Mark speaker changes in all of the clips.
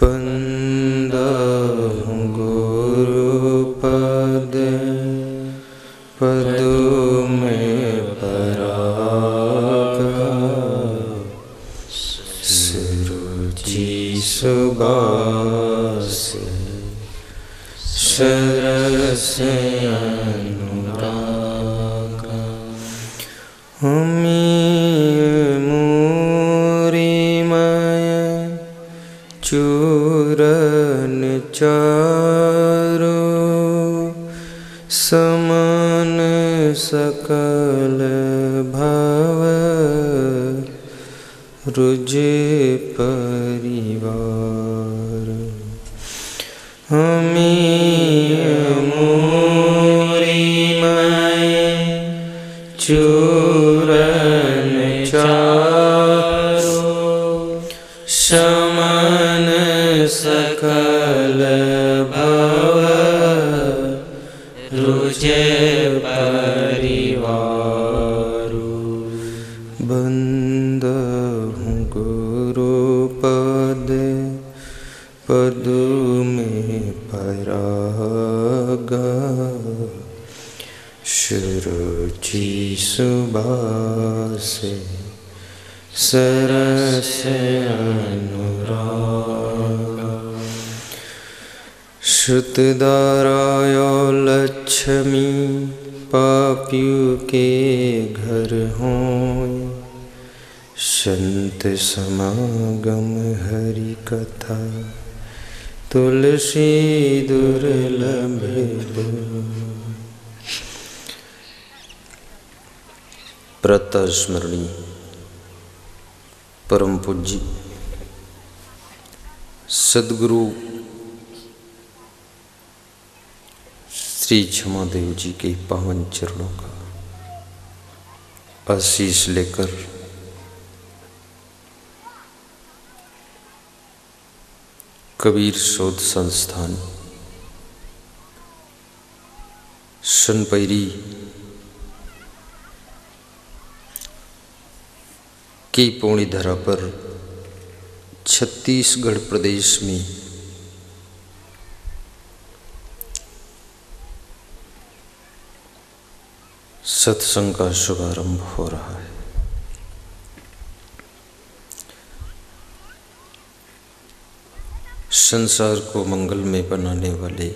Speaker 1: बंदहु गुरुपद पदु में परागा सुरुचि सुबास सरस अनुरागा। चूरन चारु समान सकल भव रुज परिवार। चूरन चारु समान सकल भव रुज परिवारु। बंदहु गुरुपद पदु में परागा सुरुचि सुबास सरस अनुरागा। श्रुतधाराय लक्ष्मी पापियों के घर हों। संत समागम हरि कथा तुलसी दुर्लभ। प्रातः स्मरणीय परम पूज्य सद्गुरु श्री क्षमादेव जी के पावन चरणों का आशीष लेकर कबीर शोध संस्थान सनपैरी की पौड़ी धरा पर छत्तीसगढ़ प्रदेश में सत्संग का शुभारंभ हो रहा है। संसार को मंगलमय बनाने वाले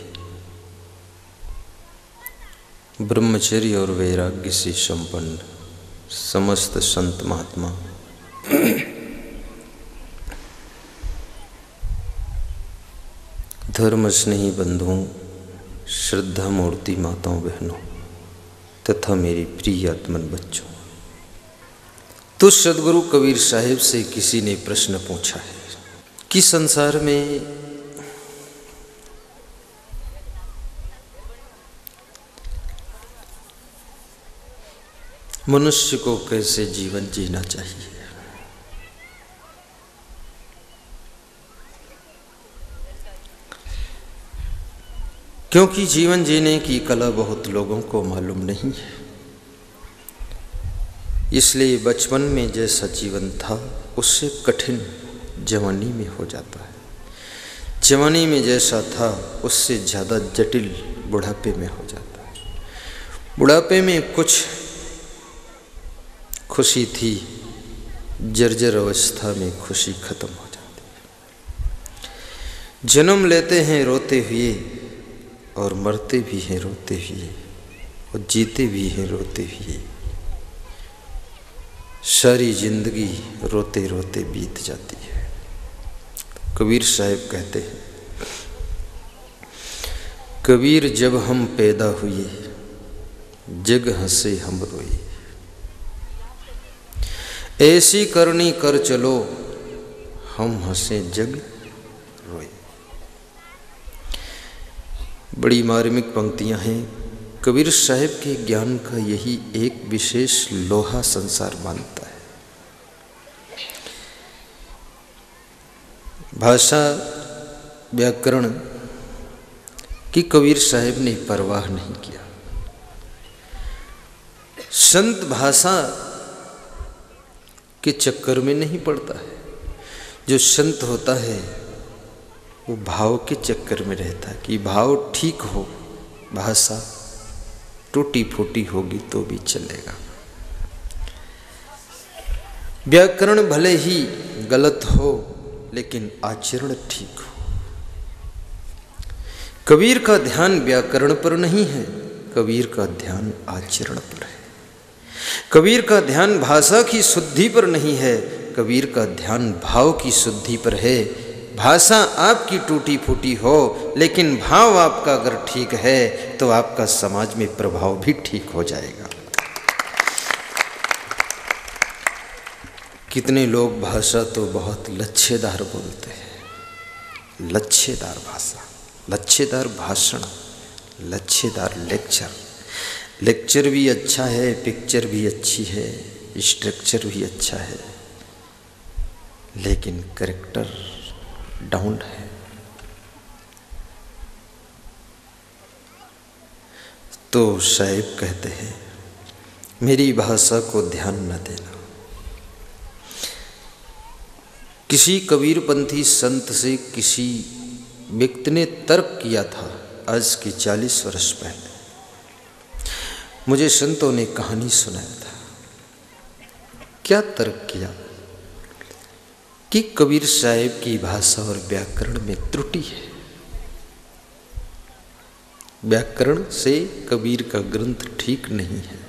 Speaker 1: ब्रह्मचर्य और वैराग्य से संपन्न समस्त संत महात्मा धर्म स्नेही बंधुओं, श्रद्धा मूर्ति माताओं बहनों तथा मेरी प्रिय आत्मन बच्चों, तो सदगुरु कबीर साहिब से किसी ने प्रश्न पूछा है कि संसार में मनुष्य को कैसे जीवन जीना चाहिए। क्योंकि जीवन जीने की कला बहुत लोगों को मालूम नहीं है, इसलिए बचपन में जैसा जीवन था उससे कठिन जवानी में हो जाता है। जवानी में जैसा था उससे ज़्यादा जटिल बुढ़ापे में हो जाता है। बुढ़ापे में कुछ खुशी थी, जर्जर अवस्था में खुशी खत्म हो जाती है। जन्म लेते हैं रोते हुए और मरते भी हैं रोते हुए और जीते भी हैं रोते हुए। सारी जिंदगी रोते रोते बीत जाती है। कबीर साहब कहते हैं, कबीर जब हम पैदा हुए जग हंसे हम रोए। ऐसी करनी कर चलो हम हंसे जग रोए। बड़ी मार्मिक पंक्तियां हैं। कबीर साहब के ज्ञान का यही एक विशेष लोहा संसार मानता है। भाषा व्याकरण की कबीर साहब ने परवाह नहीं किया। संत भाषा के चक्कर में नहीं पड़ता है। जो संत होता है वो भाव के चक्कर में रहता है कि भाव ठीक हो, भाषा टूटी फूटी होगी तो भी चलेगा, व्याकरण भले ही गलत हो लेकिन आचरण ठीक हो। कबीर का ध्यान व्याकरण पर नहीं है, कबीर का ध्यान आचरण पर है। कबीर का ध्यान भाषा की शुद्धि पर नहीं है, कबीर का ध्यान भाव की शुद्धि पर है। भाषा आपकी टूटी फूटी हो लेकिन भाव आपका अगर ठीक है तो आपका समाज में प्रभाव भी ठीक हो जाएगा। कितने लोग भाषा तो बहुत लच्छेदार बोलते हैं, लच्छेदार भाषा, लच्छेदार भाषण, लच्छेदार लेक्चर। लेक्चर भी अच्छा है, पिक्चर भी अच्छी है, स्ट्रक्चर भी अच्छा है, लेकिन कैरेक्टर डाउन है। तो साहिब कहते हैं मेरी भाषा को ध्यान न देना। किसी कबीरपंथी संत से किसी व्यक्ति ने तर्क किया था आज की 40 वर्ष पहले। मुझे संतों ने कहानी सुनाया था। क्या तर्क किया कि कबीर साहिब की भाषा और व्याकरण में त्रुटि है, व्याकरण से कबीर का ग्रंथ ठीक नहीं है।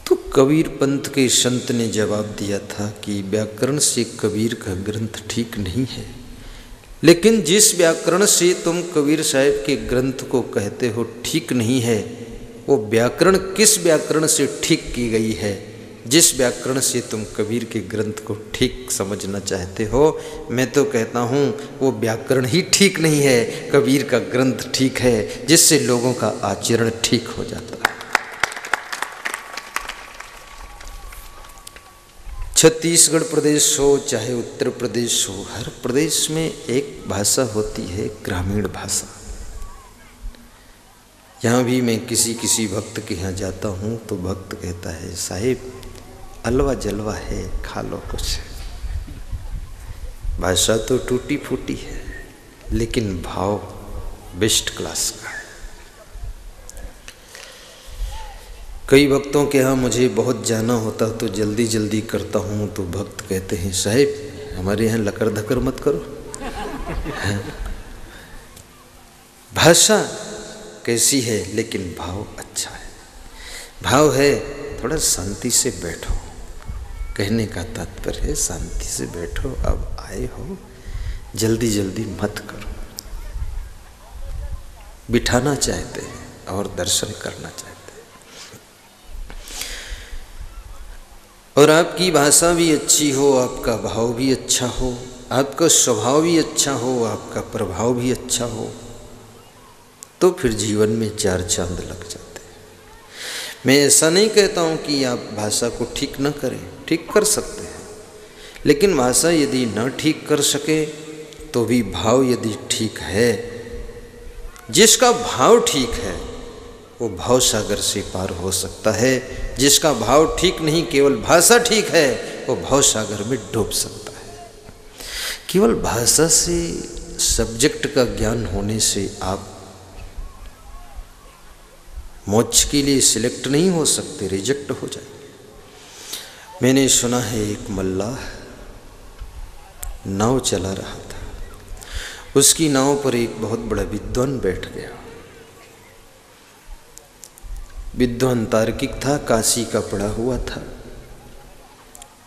Speaker 1: तो कबीर पंथ के संत ने जवाब दिया था कि व्याकरण से कबीर का ग्रंथ ठीक नहीं है, लेकिन जिस व्याकरण से तुम कबीर साहिब के ग्रंथ को कहते हो ठीक नहीं है, वो व्याकरण किस व्याकरण से ठीक की गई है? जिस व्याकरण से तुम कबीर के ग्रंथ को ठीक समझना चाहते हो, मैं तो कहता हूँ वो व्याकरण ही ठीक नहीं है, कबीर का ग्रंथ ठीक है, जिससे लोगों का आचरण ठीक हो जाता है। छत्तीसगढ़ प्रदेश हो चाहे उत्तर प्रदेश हो, हर प्रदेश में एक भाषा होती है, ग्रामीण भाषा। यहाँ भी मैं किसी भक्त के यहाँ जाता हूँ तो भक्त कहता है साहिब अलवा जलवा है, खा लो कुछ। भाषा तो टूटी फूटी है लेकिन भाव बेस्ट क्लास का है। कई भक्तों के यहाँ मुझे बहुत जाना होता तो जल्दी जल्दी करता हूँ तो भक्त कहते हैं साहिब हमारे यहाँ लकड़ धक्कर मत करो। भाषा कैसी है लेकिन भाव अच्छा है। भाव है थोड़ा शांति से बैठो, कहने का तात्पर्य है शांति से बैठो, अब आए हो जल्दी जल्दी मत करो। बिठाना चाहते हैं और दर्शन करना चाहते हैं। और आपकी भाषा भी अच्छी हो, आपका भाव भी अच्छा हो, आपका स्वभाव भी अच्छा हो, आपका प्रभाव भी अच्छा हो, तो फिर जीवन में 4 चांद लग जाते हैं। मैं ऐसा नहीं कहता हूँ कि आप भाषा को ठीक न करें, ठीक कर सकते हैं, लेकिन भाषा यदि न ठीक कर सके तो भी भाव यदि ठीक है, जिसका भाव ठीक है वो भाव सागर से पार हो सकता है। जिसका भाव ठीक नहीं, केवल भाषा ठीक है, वो भाव सागर में डूब सकता है। केवल भाषा से, सब्जेक्ट का ज्ञान होने से आप मोक्ष के लिए सिलेक्ट नहीं हो सकते, रिजेक्ट हो जाएंगे। मैंने सुना है एक मल्लाह नाव चला रहा था, उसकी नाव पर एक बहुत बड़ा विद्वान बैठ गया। विद्वान तार्किक था, काशी का पढ़ा हुआ था।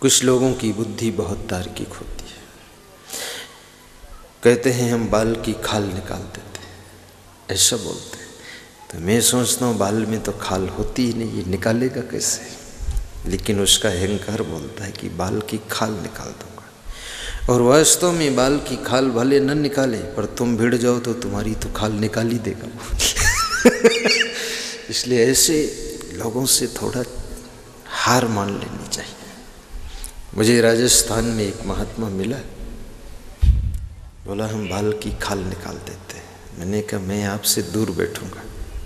Speaker 1: कुछ लोगों की बुद्धि बहुत तार्किक होती है। कहते हैं हम बाल की खाल निकाल देते हैं, ऐसा बोलते हैं। तो मैं सोचता हूँ बाल में तो खाल होती ही नहीं, ये निकालेगा कैसे? लेकिन उसका अहंकार बोलता है कि बाल की खाल निकाल दूंगा। और वास्तव में बाल की खाल भले न निकाले, पर तुम भिड़ जाओ तो तुम्हारी तो खाल निकाल ही देगा। इसलिए ऐसे लोगों से थोड़ा हार मान लेनी चाहिए। मुझे राजस्थान में एक महात्मा मिला, बोला हम बाल की खाल निकाल देते हैं। मैंने कहा मैं आपसे दूर बैठूंगा,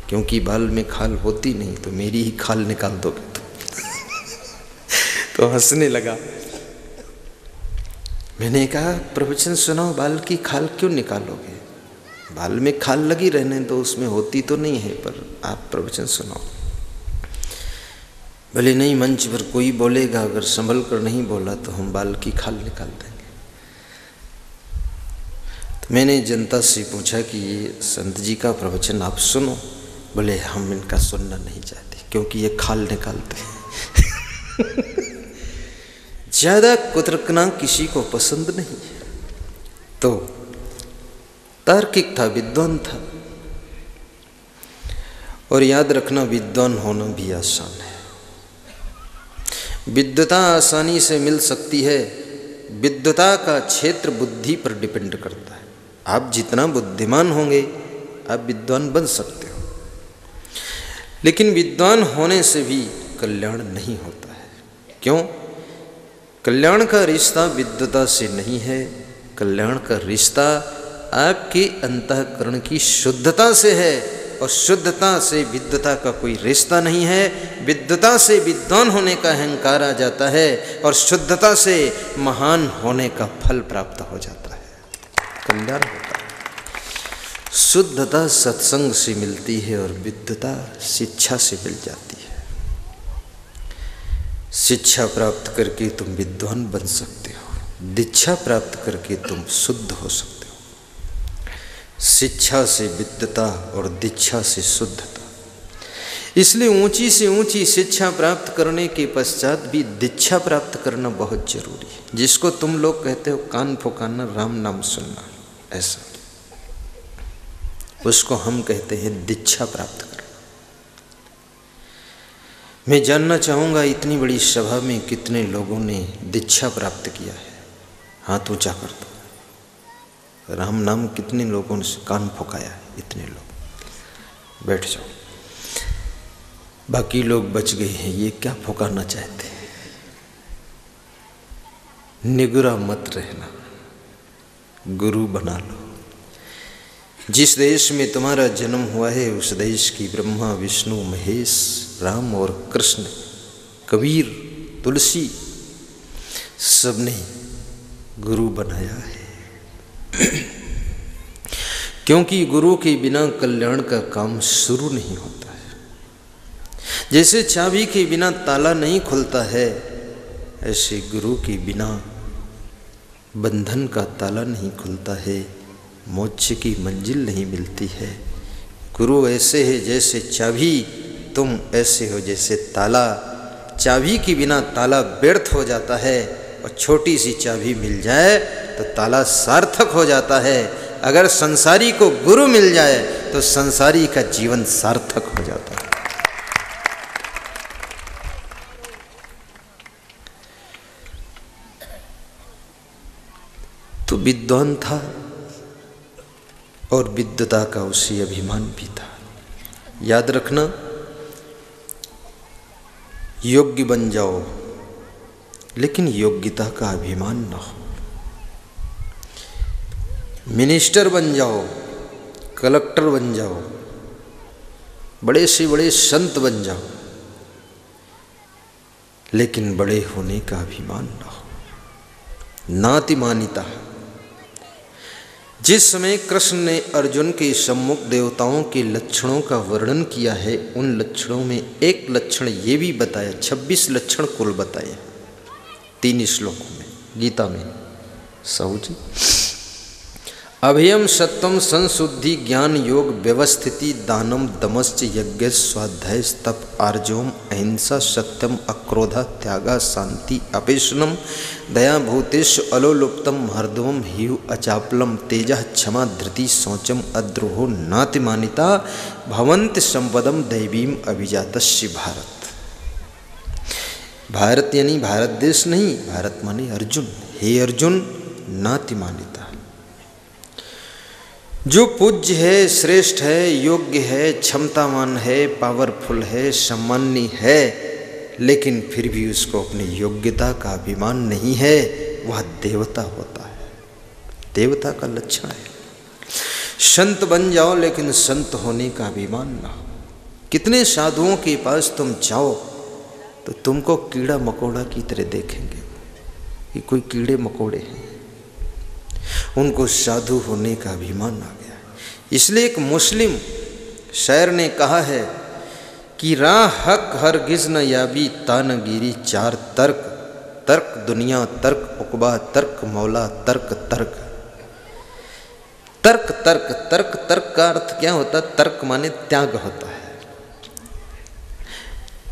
Speaker 1: क्योंकि बाल में खाल होती नहीं, तो मेरी ही खाल निकाल दोगे तो हंसने लगा। मैंने कहा प्रवचन सुनाओ, बाल की खाल क्यों निकालोगे? बाल में खाल लगी रहने तो उसमें होती तो नहीं है, पर आप प्रवचन सुनाओ। भले नहीं, मंच पर कोई बोलेगा, अगर संभल कर नहीं बोला तो हम बाल की खाल निकाल देंगे। तो मैंने जनता से पूछा कि ये संत जी का प्रवचन आप सुनो। बोले हम इनका सुनना नहीं चाहते क्योंकि ये खाल निकालते हैं। ज़्यादा कुतर्कना किसी को पसंद नहीं। तो तार्किक था, विद्वान था। और याद रखना, विद्वान होना भी आसान है। विद्वता आसानी से मिल सकती है। विद्वता का क्षेत्र बुद्धि पर डिपेंड करता है। आप जितना बुद्धिमान होंगे आप विद्वान बन सकते हो। लेकिन विद्वान होने से भी कल्याण नहीं होता है। क्यों? कल्याण का रिश्ता विद्वता से नहीं है। कल्याण का रिश्ता आपके अंतःकरण की शुद्धता से है, और शुद्धता से विद्वता का कोई रिश्ता नहीं है। विद्वता से विद्वान होने का अहंकार आ जाता है, और शुद्धता से महान होने का फल प्राप्त हो जाता है, कल्याण होता है। शुद्धता सत्संग से मिलती है और विद्वता शिक्षा से मिल जाती है। शिक्षा प्राप्त करके तुम विद्वान बन सकते हो, दीक्षा प्राप्त करके तुम शुद्ध हो सकते हो। शिक्षा से विद्वता और दीक्षा से शुद्धता। इसलिए ऊंची से ऊंची शिक्षा प्राप्त करने के पश्चात भी दीक्षा प्राप्त करना बहुत जरूरी है। जिसको तुम लोग कहते हो कान फुकाना, राम नाम सुनना, ऐसा उसको हम कहते हैं दीक्षा प्राप्त करना। मैं जानना चाहूँगा इतनी बड़ी सभा में कितने लोगों ने दीक्षा प्राप्त किया है? हाथ ऊंचा कर दो। राम नाम कितने लोगों ने कान फुकाया है? इतने लोग। बैठ जाओ। बाकी लोग बच गए हैं, ये क्या फुकाना चाहते हैं? निगुरा मत रहना, गुरु बना लो। जिस देश में तुम्हारा जन्म हुआ है उस देश की ब्रह्मा, विष्णु, महेश, राम और कृष्ण, कबीर, तुलसी, सबने गुरु बनाया है। क्योंकि गुरु के बिना कल्याण का काम शुरू नहीं होता है। जैसे चाबी के बिना ताला नहीं खुलता है, ऐसे गुरु के बिना बंधन का ताला नहीं खुलता है, मोक्ष की मंजिल नहीं मिलती है। गुरु ऐसे है जैसे चाबी, तुम ऐसे हो जैसे ताला। चाबी के बिना ताला व्यर्थ हो जाता है, और छोटी सी चाबी मिल जाए तो ताला सार्थक हो जाता है। अगर संसारी को गुरु मिल जाए तो संसारी का जीवन सार्थक हो जाता है। तो विद्वान था और विद्वता का उसे अभिमान भी था। याद रखना, योग्य बन जाओ लेकिन योग्यता का अभिमान न हो। मिनिस्टर बन जाओ, कलेक्टर बन जाओ, बड़े से बड़े संत बन जाओ, लेकिन बड़े होने का अभिमान न हो। नातिमानिता। जिस समय कृष्ण ने अर्जुन के सम्मुख देवताओं के लक्षणों का वर्णन किया है, उन लक्षणों में एक लक्षण ये भी बताया, 26 लक्षण कुल बताए 3 श्लोकों में गीता में। साहू जी, अभयम सत्वम संशुद्धि ज्ञान योग व्यवस्थिति दानम दमश्च यज्ञ स्वाध्याय तप आर्जवम अहिंसा सत्यम अक्रोध त्यागा शांति अपेशनम दया भूतेषु अलोलुप्तम हरदवम हियु अचापलम तेजः क्षमा धृति शौचम अद्रोहो नातिमानिता भवन्ति संपदम दैवीम अभिजातस्य भारत। भारत यानी भारत देश नहीं, भारत माने अर्जुन। हे अर्जुन, नातिमानिता। जो पूज्य है, श्रेष्ठ है, योग्य है, क्षमतावान है, पावरफुल है, सम्माननीय है, लेकिन फिर भी उसको अपनी योग्यता का अभिमान नहीं है, वह देवता होता है। देवता का लक्षण है। संत बन जाओ लेकिन संत होने का अभिमान ना हो। कितने साधुओं के पास तुम जाओ तो तुमको कीड़ा मकोड़ा की तरह देखेंगे कि कोई कीड़े मकोड़े हैं। उनको साधु होने का अभिमान आ गया। इसलिए एक मुस्लिम शायर ने कहा है कि राह हक हरगिज न याबी तानगिरी चार तर्क, तर्क दुनिया, तर्क उकबा, तर्क मौला, तर्क तर्क। तर्क तर्क तर्क तर्क का अर्थ क्या होता है? तर्क माने त्याग होता है।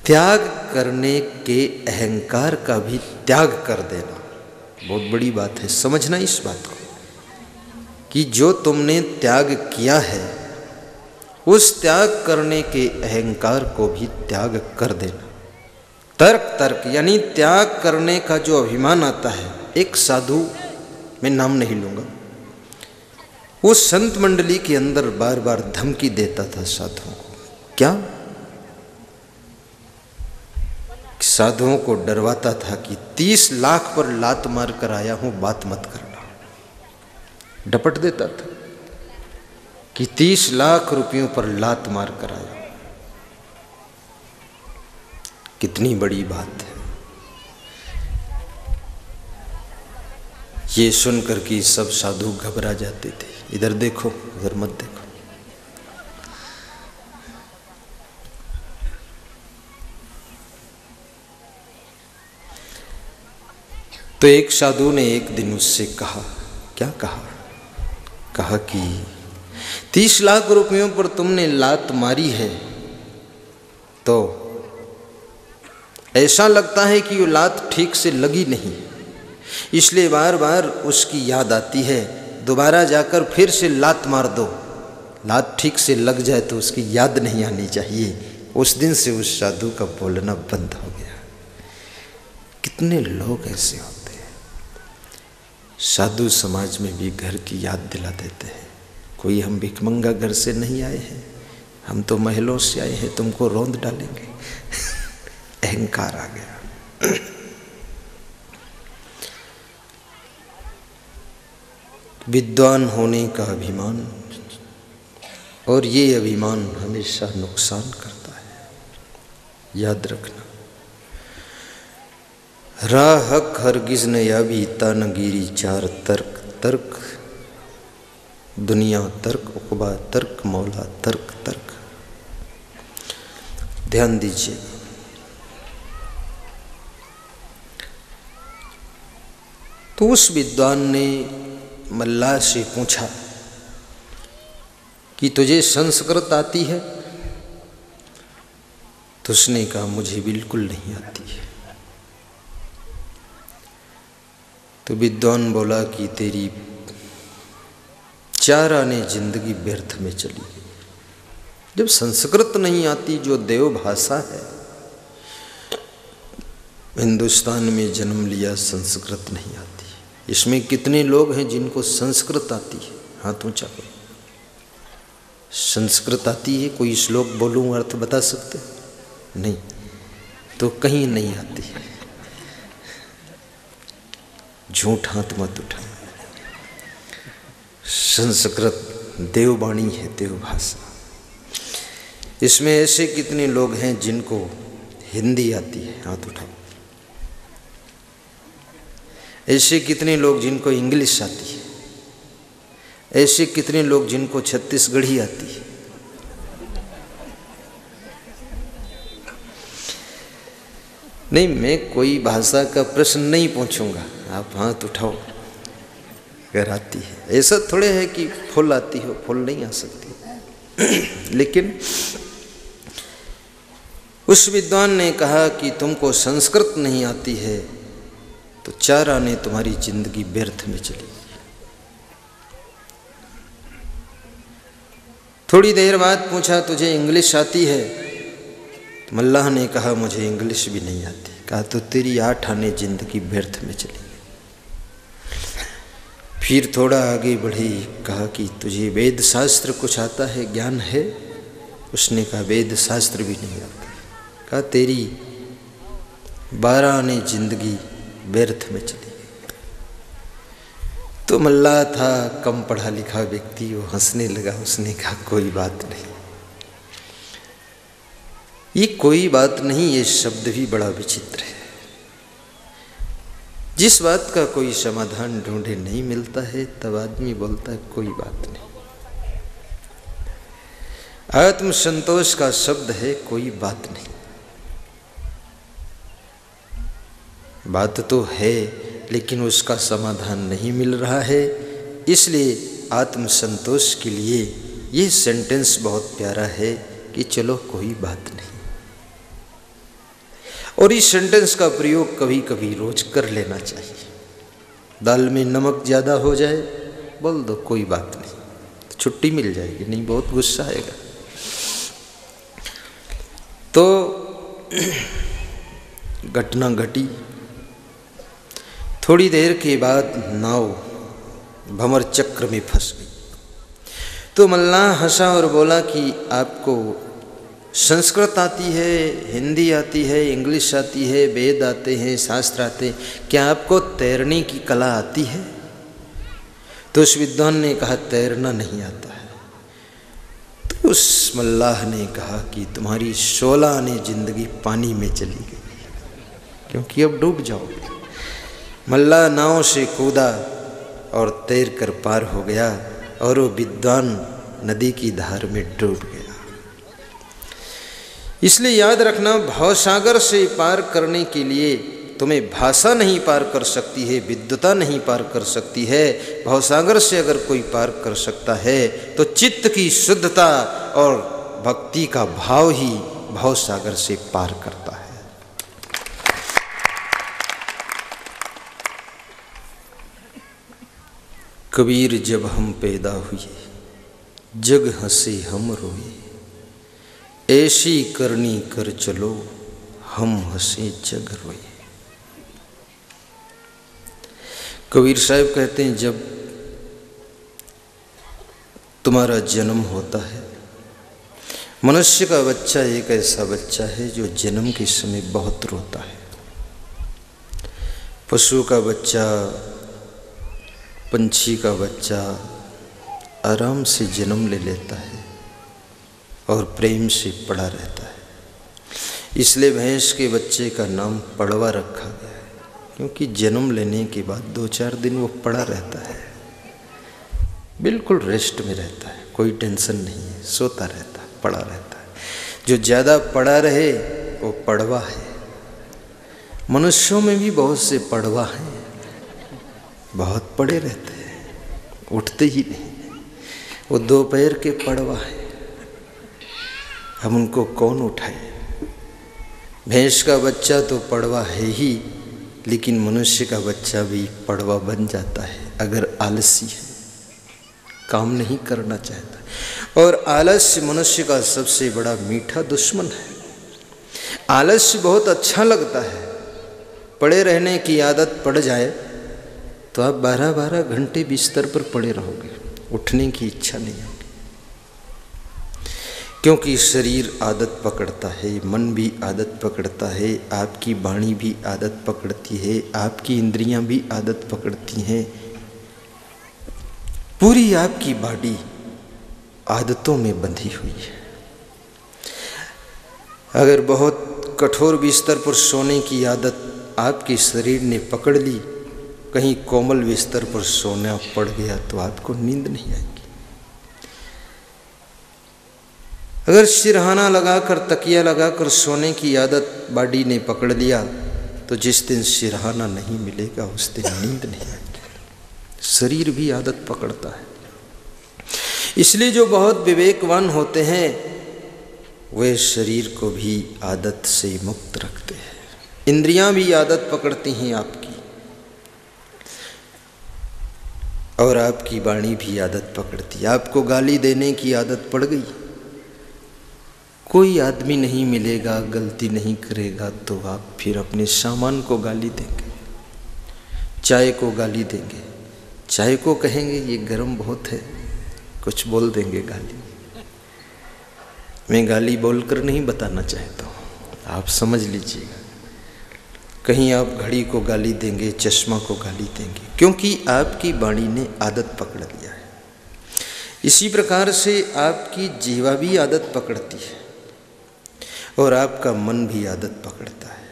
Speaker 1: त्याग करने के अहंकार का भी त्याग कर देना बहुत बड़ी बात है। समझना इस बात को कि जो तुमने त्याग किया है उस त्याग करने के अहंकार को भी त्याग कर देना। तर्क तर्क यानी त्याग करने का जो अभिमान आता है। एक साधु, मैं नाम नहीं लूंगा, वो संत मंडली के अंदर बार बार धमकी देता था साधुओं को। क्या? साधुओं को डरवाता था कि 30 लाख पर लात मार कर आया हूं, बात मत करना। डपट देता था कि 30 लाख रुपयों पर लात मार कर आया। कितनी बड़ी बात है। ये सुनकर कि सब साधु घबरा जाते थे। इधर देखो, उधर मत देखो। तो एक साधु ने एक दिन उससे कहा, क्या कहा? कहा कि 30 लाख रुपयों पर तुमने लात मारी है तो ऐसा लगता है कि वो लात ठीक से लगी नहीं, इसलिए बार बार उसकी याद आती है। दोबारा जाकर फिर से लात मार दो, लात ठीक से लग जाए तो उसकी याद नहीं आनी चाहिए। उस दिन से उस साधु का बोलना बंद हो गया। कितने लोग ऐसे होते हैं, साधु समाज में भी घर की याद दिला देते हैं। कोई हम भिखमंगा घर से नहीं आए हैं, हम तो महलों से आए हैं, तुमको रौंद डालेंगे। अहंकार आ गया। विद्वान होने का अभिमान, और ये अभिमान हमेशा नुकसान करता है, याद रखना। राह हक हरगिज न याबी तानगिरी चार तर्क, तर्क दुनिया, तर्क उकबा, तर्क मौला, तर्क तर्क। ध्यान दीजिए। तो उस विद्वान ने मल्लाह से पूछा कि तुझे संस्कृत आती है? तो उसने कहा मुझे बिल्कुल नहीं आती है। तो विद्वान बोला कि तेरी 4 आने जिंदगी व्यर्थ में चली गई। जब संस्कृत नहीं आती, जो देव भाषा है, हिंदुस्तान में जन्म लिया, संस्कृत नहीं आती। इसमें कितने लोग हैं जिनको संस्कृत आती है? हाथ ऊंचा करो। संस्कृत आती है? कोई श्लोक बोलूं अर्थ बता सकते? नहीं। तो कहीं नहीं आती है। झूठ हाथ मत उठा। संस्कृत देववाणी है, देव भाषा। इसमें ऐसे कितने लोग हैं जिनको हिंदी आती है? हाथ उठाओ। ऐसे कितने लोग जिनको इंग्लिश आती है? ऐसे कितने लोग जिनको छत्तीसगढ़ी आती है? नहीं, मैं कोई भाषा का प्रश्न नहीं पूछूंगा, आप हाथ उठाओ अगर आती है। ऐसा थोड़े है कि फुल आती हो, फुल नहीं आ सकती। लेकिन उस विद्वान ने कहा कि तुमको संस्कृत नहीं आती है तो 4 आने तुम्हारी जिंदगी व्यर्थ में चली। थोड़ी देर बाद पूछा तुझे इंग्लिश आती है? तो मल्लाह ने कहा मुझे इंग्लिश भी नहीं आती। कहा तो तेरी 8 आने जिंदगी व्यर्थ में चली। फिर थोड़ा आगे बढ़ी, कहा कि तुझे वेद शास्त्र कुछ आता है, ज्ञान है? उसने कहा वेद शास्त्र भी नहीं आता। कहा तेरी 12 आने जिंदगी व्यर्थ में चली गई। तो मल्लाह था कम पढ़ा लिखा व्यक्ति, वो हंसने लगा। उसने कहा कोई बात नहीं, ये कोई बात नहीं, ये शब्द भी बड़ा विचित्र है। जिस बात का कोई समाधान ढूंढे नहीं मिलता है तब आदमी बोलता है कोई बात नहीं। आत्म संतोष का शब्द है कोई बात नहीं। बात तो है लेकिन उसका समाधान नहीं मिल रहा है, इसलिए आत्म संतोष के लिए ये सेंटेंस बहुत प्यारा है कि चलो कोई बात नहीं। और इस सेंटेंस का प्रयोग कभी कभी रोज कर लेना चाहिए। दाल में नमक ज़्यादा हो जाए, बोल दो कोई बात नहीं, तो छुट्टी मिल जाएगी, नहीं बहुत गुस्सा आएगा। तो घटना घटी, थोड़ी देर के बाद नाव भंवर चक्र में फंस गई। तो मल्लाह हंसा और बोला कि आपको संस्कृत आती है, हिंदी आती है, इंग्लिश आती है, वेद आते हैं, शास्त्र आते हैं, क्या आपको तैरने की कला आती है? तो उस विद्वान ने कहा तैरना नहीं आता है। तो उस मल्लाह ने कहा कि तुम्हारी 16 आने जिंदगी पानी में चली गई, क्योंकि अब डूब जाओगे। मल्लाह नाव से कूदा और तैर कर पार हो गया और वो विद्वान नदी की धार में डूब गया। इसलिए याद रखना, भवसागर से पार करने के लिए तुम्हें भाषा नहीं पार कर सकती है, विद्वता नहीं पार कर सकती है। भवसागर से अगर कोई पार कर सकता है तो चित्त की शुद्धता और भक्ति का भाव ही भवसागर से पार करता है। कबीर जब हम पैदा हुए, जग हंसे हम रोए, ऐसी करनी कर चलो, हम हंसे जग रोए। कबीर साहब कहते हैं जब तुम्हारा जन्म होता है, मनुष्य का बच्चा एक ऐसा बच्चा है जो जन्म के समय बहुत रोता है। पशु का बच्चा, पंछी का बच्चा आराम से जन्म ले लेता है और प्रेम से पड़ा रहता है। इसलिए भैंस के बच्चे का नाम पड़वा रखा गया है, क्योंकि जन्म लेने के बाद 2-4 दिन वो पड़ा रहता है, बिल्कुल रेस्ट में रहता है, कोई टेंशन नहीं है, सोता रहता है, पड़ा रहता है। जो ज़्यादा पड़ा रहे वो पड़वा है। मनुष्यों में भी बहुत से पड़वा हैं, बहुत पड़े रहते हैं, उठते ही नहीं। वो 2 पैर के पड़वा है, हम उनको कौन उठाए। भैंस का बच्चा तो पड़वा है ही, लेकिन मनुष्य का बच्चा भी पड़वा बन जाता है अगर आलसी है, काम नहीं करना चाहता। और आलस्य मनुष्य का सबसे बड़ा मीठा दुश्मन है। आलस्य बहुत अच्छा लगता है, पड़े रहने की आदत पड़ जाए तो आप 12-12 घंटे बिस्तर पर पड़े रहोगे, उठने की इच्छा नहीं होगी। क्योंकि शरीर आदत पकड़ता है, मन भी आदत पकड़ता है, आपकी वाणी भी आदत पकड़ती है, आपकी इंद्रियां भी आदत पकड़ती हैं। पूरी आपकी बॉडी आदतों में बंधी हुई है। अगर बहुत कठोर बिस्तर पर सोने की आदत आपके शरीर ने पकड़ ली, कहीं कोमल बिस्तर पर सोना पड़ गया तो आपको नींद नहीं आएगी। अगर सिरहाना लगाकर, तकिया लगाकर सोने की आदत बॉडी ने पकड़ लिया तो जिस दिन सिरहाना नहीं मिलेगा उस दिन नींद नहीं आएगी। शरीर भी आदत पकड़ता है। इसलिए जो बहुत विवेकवान होते हैं वे शरीर को भी आदत से मुक्त रखते हैं। इंद्रियां भी आदत पकड़ती हैं आपकी, और आपकी वाणी भी आदत पकड़ती है। आपको गाली देने की आदत पड़ गई, कोई आदमी नहीं मिलेगा, गलती नहीं करेगा तो आप फिर अपने सामान को गाली देंगे, चाय को गाली देंगे, चाय को कहेंगे ये गर्म बहुत है, कुछ बोल देंगे गाली। मैं गाली बोलकर नहीं बताना चाहता हूँ, आप समझ लीजिएगा। कहीं आप घड़ी को गाली देंगे, चश्मा को गाली देंगे, क्योंकि आपकी वाणी ने आदत पकड़ लिया है। इसी प्रकार से आपकी जीवा भी आदत पकड़ती है और आपका मन भी आदत पकड़ता है।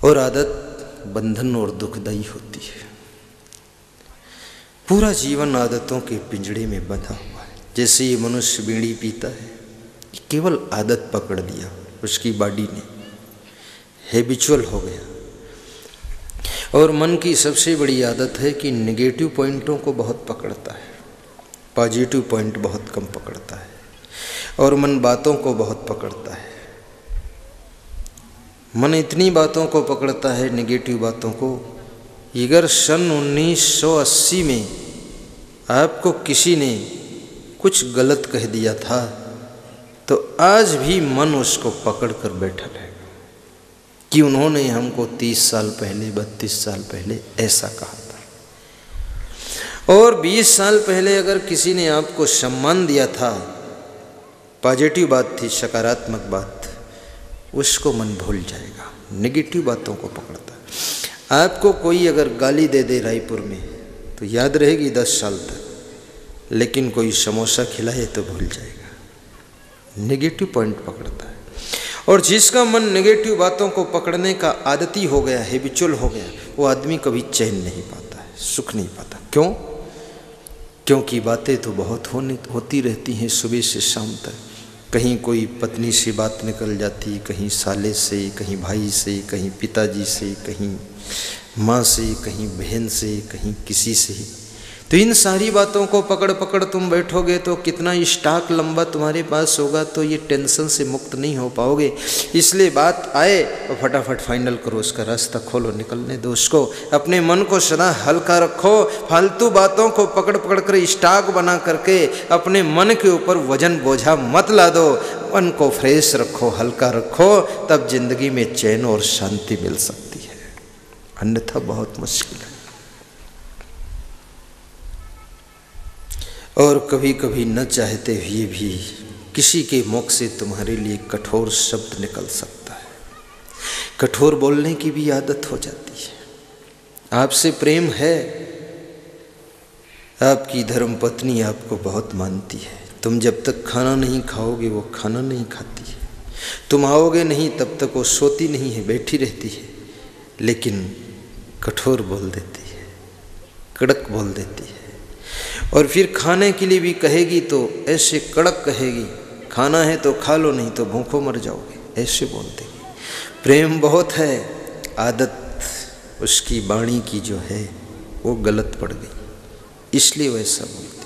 Speaker 1: और आदत बंधन और दुखदायी होती है। पूरा जीवन आदतों के पिंजड़े में बंधा हुआ है। जैसे ये मनुष्य बीड़ी पीता है, केवल आदत पकड़ लिया उसकी बॉडी ने, हैबिचुअल हो गया। और मन की सबसे बड़ी आदत है कि नेगेटिव पॉइंटों को बहुत पकड़ता है, पॉजिटिव पॉइंट बहुत कम पकड़ता है। और मन बातों को बहुत पकड़ता है। मन इतनी बातों को पकड़ता है, नेगेटिव बातों को, अगर सन 1980 में आपको किसी ने कुछ गलत कह दिया था तो आज भी मन उसको पकड़ कर बैठा रहेगा कि उन्होंने हमको 30 साल पहले, 32 साल पहले ऐसा कहा था। और 20 साल पहले अगर किसी ने आपको सम्मान दिया था, पॉजिटिव बात थी, सकारात्मक बात, उसको मन भूल जाएगा। नेगेटिव बातों को पकड़ता है। आपको कोई अगर गाली दे दे रायपुर में तो याद रहेगी 10 साल तक, लेकिन कोई समोसा खिलाए तो भूल जाएगा। नेगेटिव पॉइंट पकड़ता है। और जिसका मन नेगेटिव बातों को पकड़ने का आदती हो गया, हैबिचुअल हो गया, वो आदमी कभी चैन नहीं पाता है, सुख नहीं पाता। क्यों? क्योंकि बातें तो बहुत होती रहती हैं सुबह से शाम तक। कहीं कोई पत्नी से बात निकल जाती, कहीं साले से, कहीं भाई से, कहीं पिताजी से, कहीं माँ से, कहीं बहन से, कहीं किसी से। तो इन सारी बातों को पकड़ पकड़ तुम बैठोगे तो कितना स्टॉक लंबा तुम्हारे पास होगा, तो ये टेंशन से मुक्त नहीं हो पाओगे। इसलिए बात आए तो फटाफट फाइनल करो, उसका रास्ता खोलो, निकलने दो उसको। अपने मन को सदा हल्का रखो। फालतू बातों को पकड़ पकड़ कर स्टॉक बना करके अपने मन के ऊपर वजन बोझा मत ला दो। मन को फ्रेश रखो, हल्का रखो, तब जिंदगी में चैन और शांति मिल सकती है, अन्यथा बहुत मुश्किल है। और कभी कभी न चाहते हुए भी किसी के मुख से तुम्हारे लिए कठोर शब्द निकल सकता है। कठोर बोलने की भी आदत हो जाती है। आपसे प्रेम है, आपकी धर्मपत्नी आपको बहुत मानती है। तुम जब तक खाना नहीं खाओगे वो खाना नहीं खाती है। तुम आओगे नहीं तब तक वो सोती नहीं है, बैठी रहती है। लेकिन कठोर बोल देती है, कड़क बोल देती है। और फिर खाने के लिए भी कहेगी तो ऐसे कड़क कहेगी, खाना है तो खा लो, नहीं तो भूखों मर जाओगे, ऐसे बोल देगी। प्रेम बहुत है, आदत उसकी वाणी की जो है वो गलत पड़ गई, इसलिए वैसा बोलती।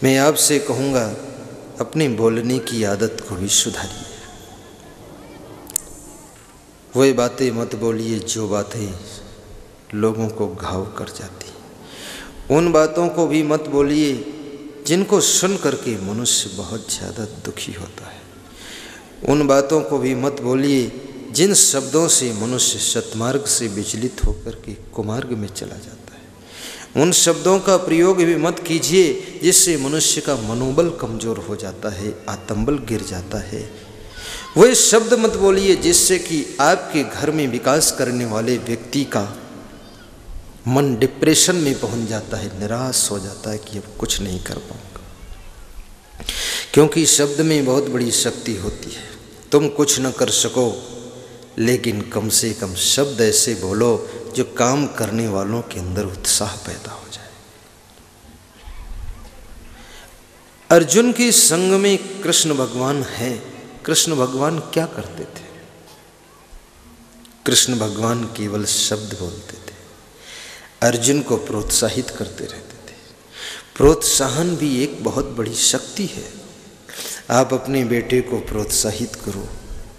Speaker 1: मैं आपसे कहूँगा अपने बोलने की आदत को भी सुधारिए। वही बातें मत बोलिए जो बातें लोगों को घाव कर जाती। उन बातों को भी मत बोलिए जिनको सुन करके मनुष्य बहुत ज़्यादा दुखी होता है। उन बातों को भी मत बोलिए जिन शब्दों से मनुष्य सतमार्ग से विचलित होकर के कुमार्ग में चला जाता है। उन शब्दों का प्रयोग भी मत कीजिए जिससे मनुष्य का मनोबल कमज़ोर हो जाता है, आत्मबल गिर जाता है। वह शब्द मत बोलिए जिससे कि आपके घर में विकास करने वाले व्यक्ति का मन डिप्रेशन में पहुंच जाता है, निराश हो जाता है कि अब कुछ नहीं कर पाऊंगा। क्योंकि शब्द में बहुत बड़ी शक्ति होती है। तुम कुछ न कर सको, लेकिन कम से कम शब्द ऐसे बोलो जो काम करने वालों के अंदर उत्साह पैदा हो जाए। अर्जुन के संग में कृष्ण भगवान हैं। कृष्ण भगवान क्या करते थे? कृष्ण भगवान केवल शब्द बोलते थे, अर्जुन को प्रोत्साहित करते रहते थे। प्रोत्साहन भी एक बहुत बड़ी शक्ति है। आप अपने बेटे को प्रोत्साहित करो,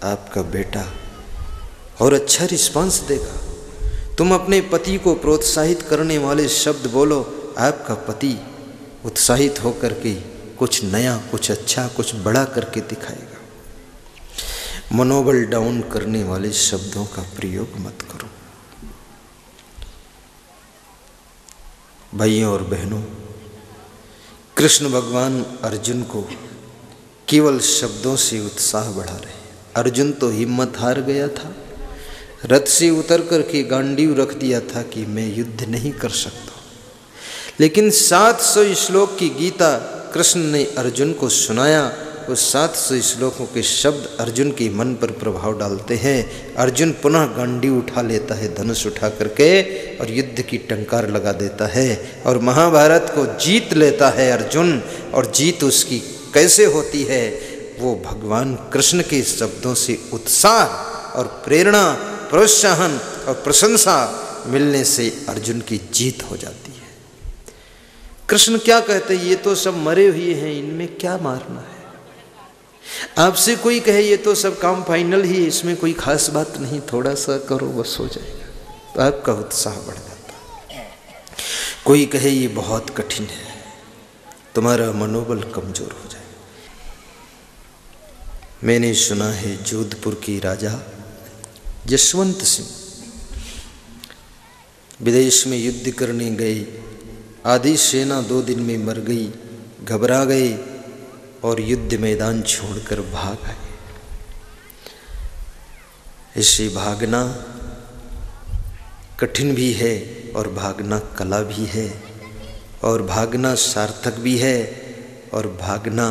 Speaker 1: आपका बेटा और अच्छा रिस्पांस देगा। तुम अपने पति को प्रोत्साहित करने वाले शब्द बोलो, आपका पति उत्साहित होकर के कुछ नया, कुछ अच्छा, कुछ बड़ा करके दिखाएगा। मनोबल डाउन करने वाले शब्दों का प्रयोग मत करो। भाइयों और बहनों, कृष्ण भगवान अर्जुन को केवल शब्दों से उत्साह बढ़ा रहे। अर्जुन तो हिम्मत हार गया था, रथ से उतर करके गांडीव रख दिया था कि मैं युद्ध नहीं कर सकता। लेकिन 700 श्लोक की गीता कृष्ण ने अर्जुन को सुनाया उस 700 श्लोकों के शब्द अर्जुन के मन पर प्रभाव डालते हैं। अर्जुन पुनः गांडी उठा लेता है, धनुष उठा करके, और युद्ध की टंकार लगा देता है और महाभारत को जीत लेता है अर्जुन। और जीत उसकी कैसे होती है? वो भगवान कृष्ण के शब्दों से उत्साह और प्रेरणा, प्रोत्साहन और प्रशंसा मिलने से अर्जुन की जीत हो जाती है। कृष्ण क्या कहते हैं? ये तो सब मरे हुए हैं, इनमें क्या मारना है? आपसे कोई कहे ये तो सब काम फाइनल ही है, इसमें कोई खास बात नहीं, थोड़ा सा करो बस हो जाएगा, तो आपका उत्साह बढ़ जाता है। कोई कहे ये बहुत कठिन है, तुम्हारा मनोबल कमजोर हो जाए। मैंने सुना है जोधपुर के राजा यशवंत सिंह विदेश में युद्ध करने गए, आधी सेना 2 दिन में मर गई, घबरा गए और युद्ध मैदान छोड़कर भाग आए। ऐसे भागना कठिन भी है और भागना कला भी है, और भागना सार्थक भी है, और भागना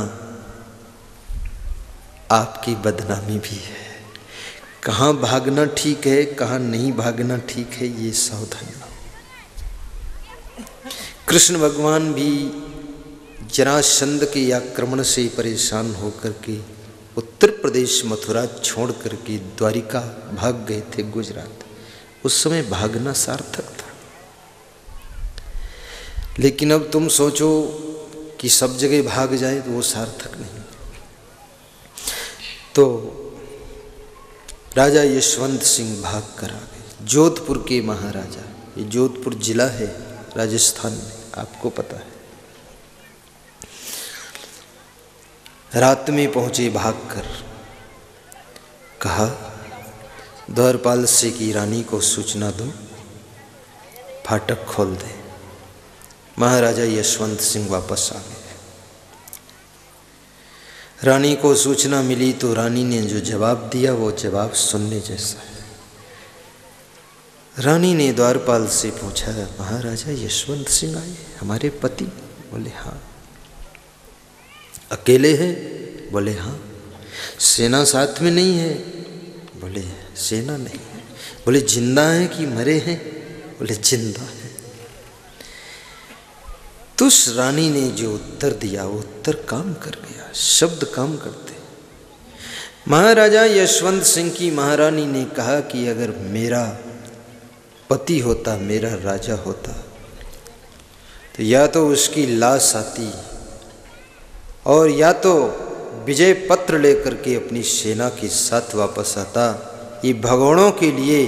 Speaker 1: आपकी बदनामी भी है। कहाँ भागना ठीक है, कहाँ नहीं भागना ठीक है, ये सावधानी। कृष्ण भगवान भी जरासंध के आक्रमण से परेशान होकर के उत्तर प्रदेश मथुरा छोड़ करके द्वारिका भाग गए थे, गुजरात। उस समय भागना सार्थक था। लेकिन अब तुम सोचो कि सब जगह भाग जाए तो वो सार्थक नहीं। तो राजा यशवंत सिंह भाग कर आ गए। जोधपुर के महाराजा, ये जोधपुर जिला है राजस्थान में, आपको पता है। रात में पहुंचे भागकर, कहा द्वारपाल से की रानी को सूचना दो, फाटक खोल दे। महाराजा यशवंत सिंह वापस आ गए। रानी को सूचना मिली तो रानी ने जो जवाब दिया वो जवाब सुनने जैसा है। रानी ने द्वारपाल से पूछा, महाराजा यशवंत सिंह आए, हमारे पति? बोले हाँ। अकेले हैं? बोले हाँ। सेना साथ में नहीं है? बोले सेना नहीं है। बोले जिंदा हैं कि मरे हैं? बोले जिंदा है। तो उस रानी ने जो उत्तर दिया वो उत्तर काम कर गया, शब्द काम करते। महाराजा यशवंत सिंह की महारानी ने कहा कि अगर मेरा पति होता, मेरा राजा होता, तो या तो उसकी लाश आती और या तो विजय पत्र लेकर के अपनी सेना के साथ वापस आता। ये भगोड़ों के लिए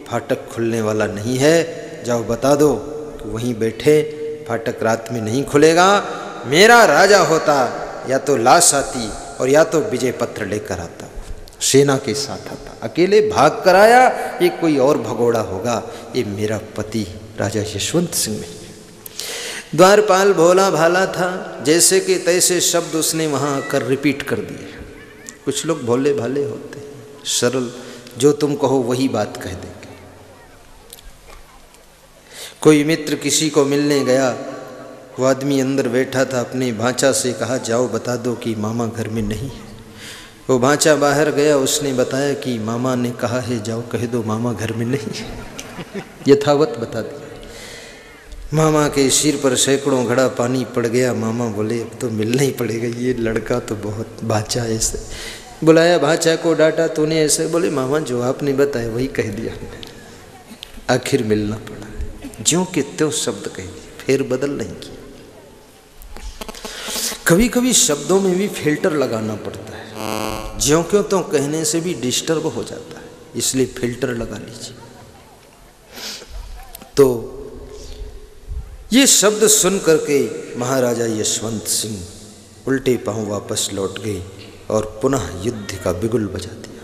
Speaker 1: फाटक खुलने वाला नहीं है, जाओ बता दो कि वहीं बैठे, फाटक रात में नहीं खुलेगा। मेरा राजा होता, या तो लाश आती और या तो विजय पत्र लेकर आता, सेना के साथ आता। अकेले भाग कर आया, ये कोई और भगोड़ा होगा, ये मेरा पति राजा यशवंत सिंह नहीं। द्वारपाल भोला भाला था, जैसे कि तैसे शब्द उसने वहाँ आकर रिपीट कर दिए। कुछ लोग भोले भाले होते हैं, सरल, जो तुम कहो वही बात कह देंगे। कोई मित्र किसी को मिलने गया, वो आदमी अंदर बैठा था, अपने भांचा से कहा जाओ बता दो कि मामा घर में नहीं है। वो भांचा बाहर गया, उसने बताया कि मामा ने कहा है जाओ कह दो मामा घर में नहीं है। यथावत बता दिया। मामा के सिर पर सैकड़ों घड़ा पानी पड़ गया। मामा बोले अब तो मिलना ही पड़ेगा, ये लड़का तो बहुत भांचा ऐसे। बुलाया भांचा को, डांटा, तूने ऐसे? बोले मामा जो आपने बताया वही कह दिया हमने। आखिर मिलना पड़ा, ज्यों के त्यों शब्द कह दिए, फेर बदल नहीं किया। कभी कभी शब्दों में भी फिल्टर लगाना पड़ता है, ज्यों क्यों तो कहने से भी डिस्टर्ब हो जाता है, इसलिए फिल्टर लगा लीजिए। तो ये शब्द सुन करके महाराजा यशवंत सिंह उल्टे पांव वापस लौट गए और पुनः युद्ध का बिगुल बजा दिया।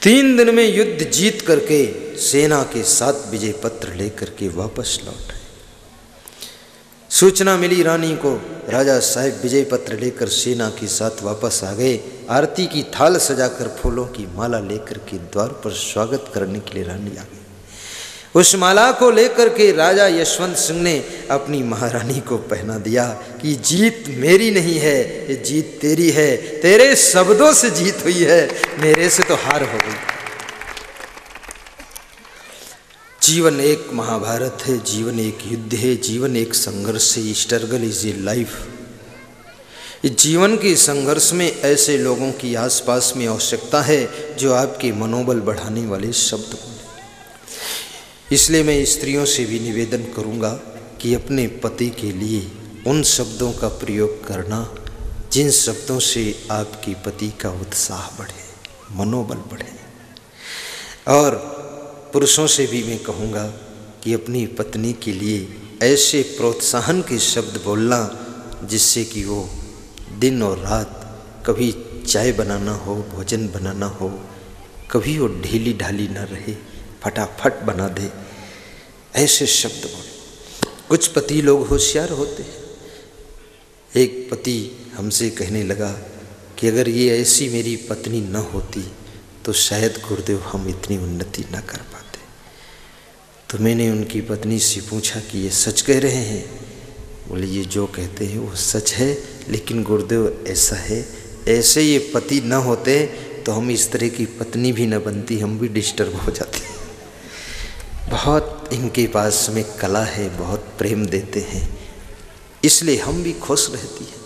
Speaker 1: 3 दिन में युद्ध जीत करके सेना के साथ विजय पत्र लेकर के वापस लौट आए। सूचना मिली रानी को, राजा साहब विजय पत्र लेकर सेना के साथ वापस आ गए। आरती की थाल सजाकर फूलों की माला लेकर के द्वार पर स्वागत करने के लिए रानी आ गई। उस माला को लेकर के राजा यशवंत सिंह ने अपनी महारानी को पहना दिया कि जीत मेरी नहीं है, ये जीत तेरी है, तेरे शब्दों से जीत हुई है, मेरे से तो हार हो गई। जीवन एक महाभारत है, जीवन एक युद्ध है, जीवन एक संघर्ष है। Struggle is a life. इस जीवन के संघर्ष में ऐसे लोगों की आसपास में आवश्यकता है जो आपके मनोबल बढ़ाने वाले शब्द बोले। इसलिए मैं स्त्रियों से भी निवेदन करूंगा कि अपने पति के लिए उन शब्दों का प्रयोग करना जिन शब्दों से आपके पति का उत्साह बढ़े, मनोबल बढ़े। और पुरुषों से भी मैं कहूँगा कि अपनी पत्नी के लिए ऐसे प्रोत्साहन के शब्द बोलना जिससे कि वो दिन और रात, कभी चाय बनाना हो, भोजन बनाना हो, कभी वो ढीली ढाली ना रहे, फटाफट बना दे, ऐसे शब्द बोले। कुछ पति लोग होशियार होते हैं। एक पति हमसे कहने लगा कि अगर ये ऐसी मेरी पत्नी न होती तो शायद गुरुदेव हम इतनी उन्नति न कर पाते। तो मैंने उनकी पत्नी से पूछा कि ये सच कह रहे हैं? बोले ये जो कहते हैं वो सच है, लेकिन गुरुदेव ऐसा है, ऐसे ये पति न होते तो हम इस तरह की पत्नी भी न बनती, हम भी डिस्टर्ब हो जाते। बहुत इनके पास में कला है, बहुत प्रेम देते हैं, इसलिए हम भी खुश रहती हैं।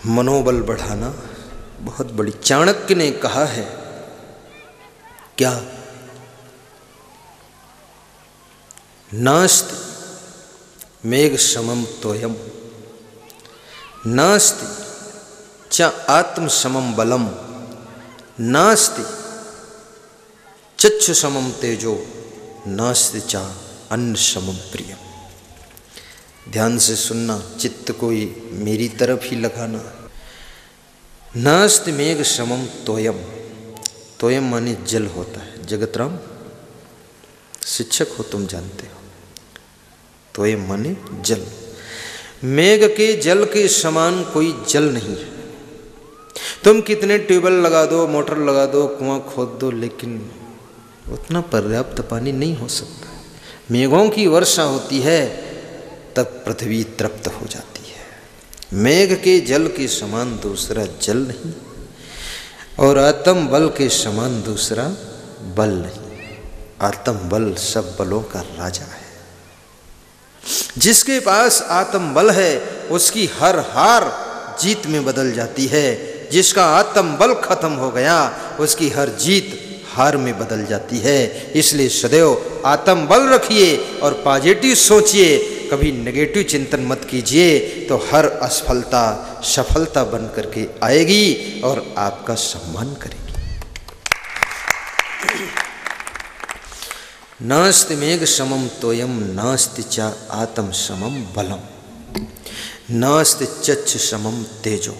Speaker 1: मनोबल बढ़ाना बहुत बड़ी। चाणक्य ने कहा है क्या? नास्ति मेघ समम तोयम, नास्ति च आत्म समम बलम, नास्ति चक्षु समम तेजो, नास्ति च अन्न समम प्रियम। ध्यान से सुनना, चित्त को मेरी तरफ ही लगाना। नास्ति मेघ समम तोयम, तोयम माने जल होता है। जगतराम शिक्षक हो, तुम जानते हो, तोयम माने जल। मेघ के जल के समान कोई जल नहीं है। तुम कितने ट्यूबवेल लगा दो, मोटर लगा दो, कुआं खोद दो, लेकिन उतना पर्याप्त पानी नहीं हो सकता। मेघों की वर्षा होती है तब पृथ्वी तृप्त हो जाती है। मेघ के जल के समान दूसरा जल नहीं, और आत्म बल के समान दूसरा बल नहीं। आत्म बल सब बलों का राजा है। जिसके पास आत्म बल है उसकी हर हार जीत में बदल जाती है। जिसका आत्म बल खत्म हो गया उसकी हर जीत हार में बदल जाती है। इसलिए सदैव आत्म बल रखिए और पॉजिटिव सोचिए, कभी नेगेटिव चिंतन मत कीजिए, तो हर असफलता सफलता बन करके आएगी और आपका सम्मान करेगी। नास्ति मेघ समम तोयम, नास्ति च आत्म समम बलम, नास्ति चक्षु समम तेजो,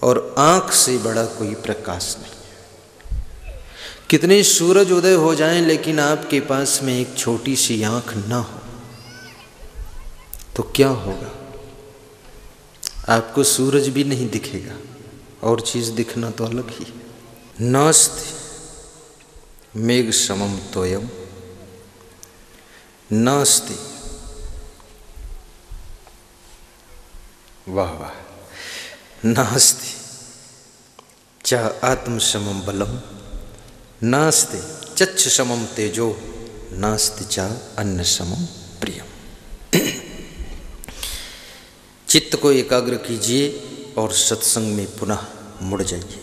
Speaker 1: और आँख से बड़ा कोई प्रकाश नहीं। कितने सूरज उदय हो जाएं लेकिन आपके पास में एक छोटी सी आँख ना हो तो क्या होगा? आपको सूरज भी नहीं दिखेगा और चीज दिखना तो अलग ही है। नास्ति मेघ समम तोयम, नास्ति, वाह वाह, नास्ति च आत्म समम बलम, नास्ति चक्षु समम तेजो, नास्ति च अन्न समम प्रियम। चित्त को एकाग्र कीजिए और सत्संग में पुनः मुड़ जाइए।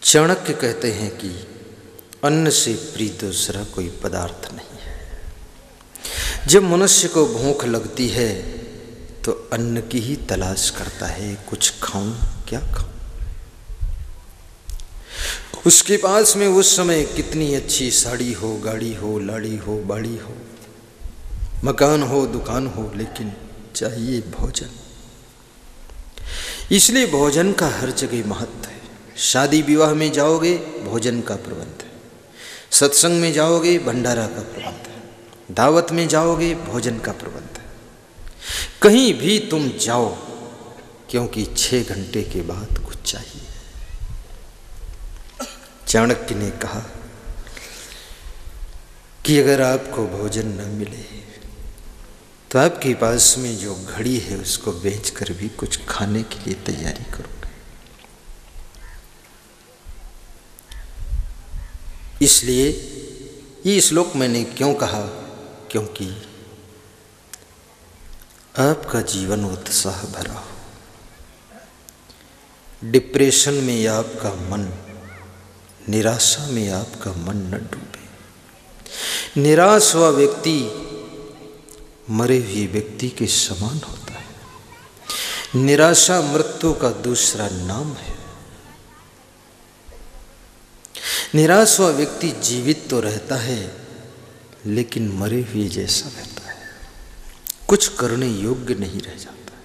Speaker 1: चाणक्य कहते हैं कि अन्न से प्रिय दूसरा कोई पदार्थ नहीं है। जब मनुष्य को भूख लगती है तो अन्न की ही तलाश करता है, कुछ खाऊं, क्या खाऊं। उसके पास में उस समय कितनी अच्छी साड़ी हो, गाड़ी हो, लाड़ी हो, बाड़ी हो, मकान हो, दुकान हो, लेकिन चाहिए भोजन। इसलिए भोजन का हर जगह महत्व है। शादी विवाह में जाओगे भोजन का प्रबंध है, सत्संग में जाओगे भंडारा का प्रबंध है, दावत में जाओगे भोजन का प्रबंध है। कहीं भी तुम जाओ क्योंकि 6 घंटे के बाद कुछ चाहिए। चाणक्य ने कहा कि अगर आपको भोजन न मिले तो आपके पास में जो घड़ी है उसको बेचकर भी कुछ खाने के लिए तैयारी करोगे। इसलिए ये श्लोक मैंने क्यों कहा, क्योंकि आपका जीवन उत्साह भरा हो, डिप्रेशन में आपका मन, निराशा में आपका मन न डूबे। निराश हुआ व्यक्ति मरे हुए व्यक्ति के समान होता है। निराशा मृत्यु का दूसरा नाम है। निराश हुआ व्यक्ति जीवित तो रहता है लेकिन मरे हुए जैसा रहता है, कुछ करने योग्य नहीं रह जाता है।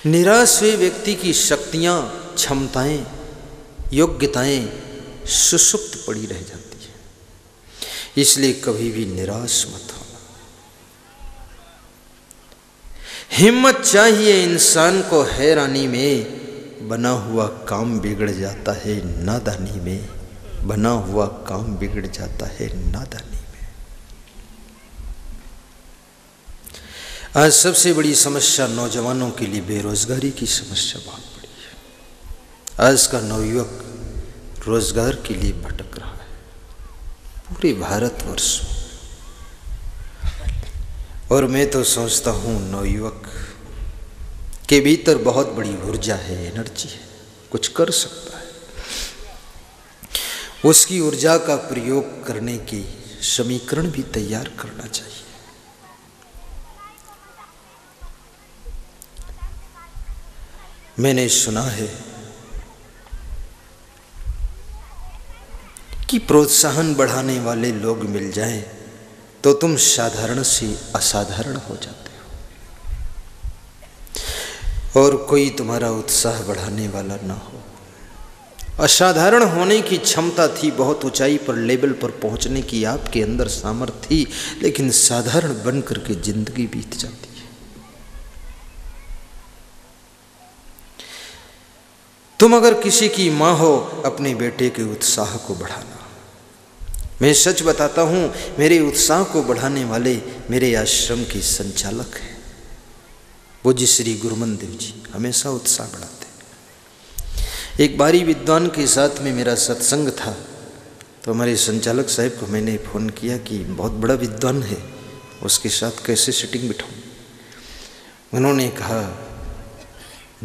Speaker 1: निराश हुए व्यक्ति की शक्तियां, क्षमताएं, योग्यताएं सुषुप्त पड़ी रह जाती है। इसलिए कभी भी निराश मत हो। हिम्मत चाहिए इंसान को, हैरानी में बना हुआ काम बिगड़ जाता है, नादानी में बना हुआ काम बिगड़ जाता है, नादानी में। आज सबसे बड़ी समस्या नौजवानों के लिए बेरोजगारी की समस्या बहुत बड़ी है। आज का नवयुवक रोजगार के लिए भटक रहा है पूरे भारतवर्ष में। और मैं तो सोचता हूँ नवयुवक के भीतर बहुत बड़ी ऊर्जा है, एनर्जी है, कुछ कर सकता है। उसकी ऊर्जा का प्रयोग करने की समीकरण भी तैयार करना चाहिए। मैंने सुना है कि प्रोत्साहन बढ़ाने वाले लोग मिल जाएं तो तुम साधारण से असाधारण हो जाते हो, और कोई तुम्हारा उत्साह बढ़ाने वाला ना हो। असाधारण होने की क्षमता थी, बहुत ऊंचाई पर, लेवल पर पहुंचने की आपके अंदर सामर्थ्य थी, लेकिन साधारण बन करके जिंदगी बीत जाती है। तुम अगर किसी की माँ हो, अपने बेटे के उत्साह को बढ़ाना। मैं सच बताता हूँ, मेरे उत्साह को बढ़ाने वाले मेरे आश्रम के संचालक हैं, पूज्य श्री गुरुमन देव जी, हमेशा उत्साह बढ़ाते। एक बारी विद्वान के साथ में मेरा सत्संग था, तो हमारे संचालक साहब को मैंने फ़ोन किया कि बहुत बड़ा विद्वान है, उसके साथ कैसे सेटिंग बिठाऊं। उन्होंने कहा,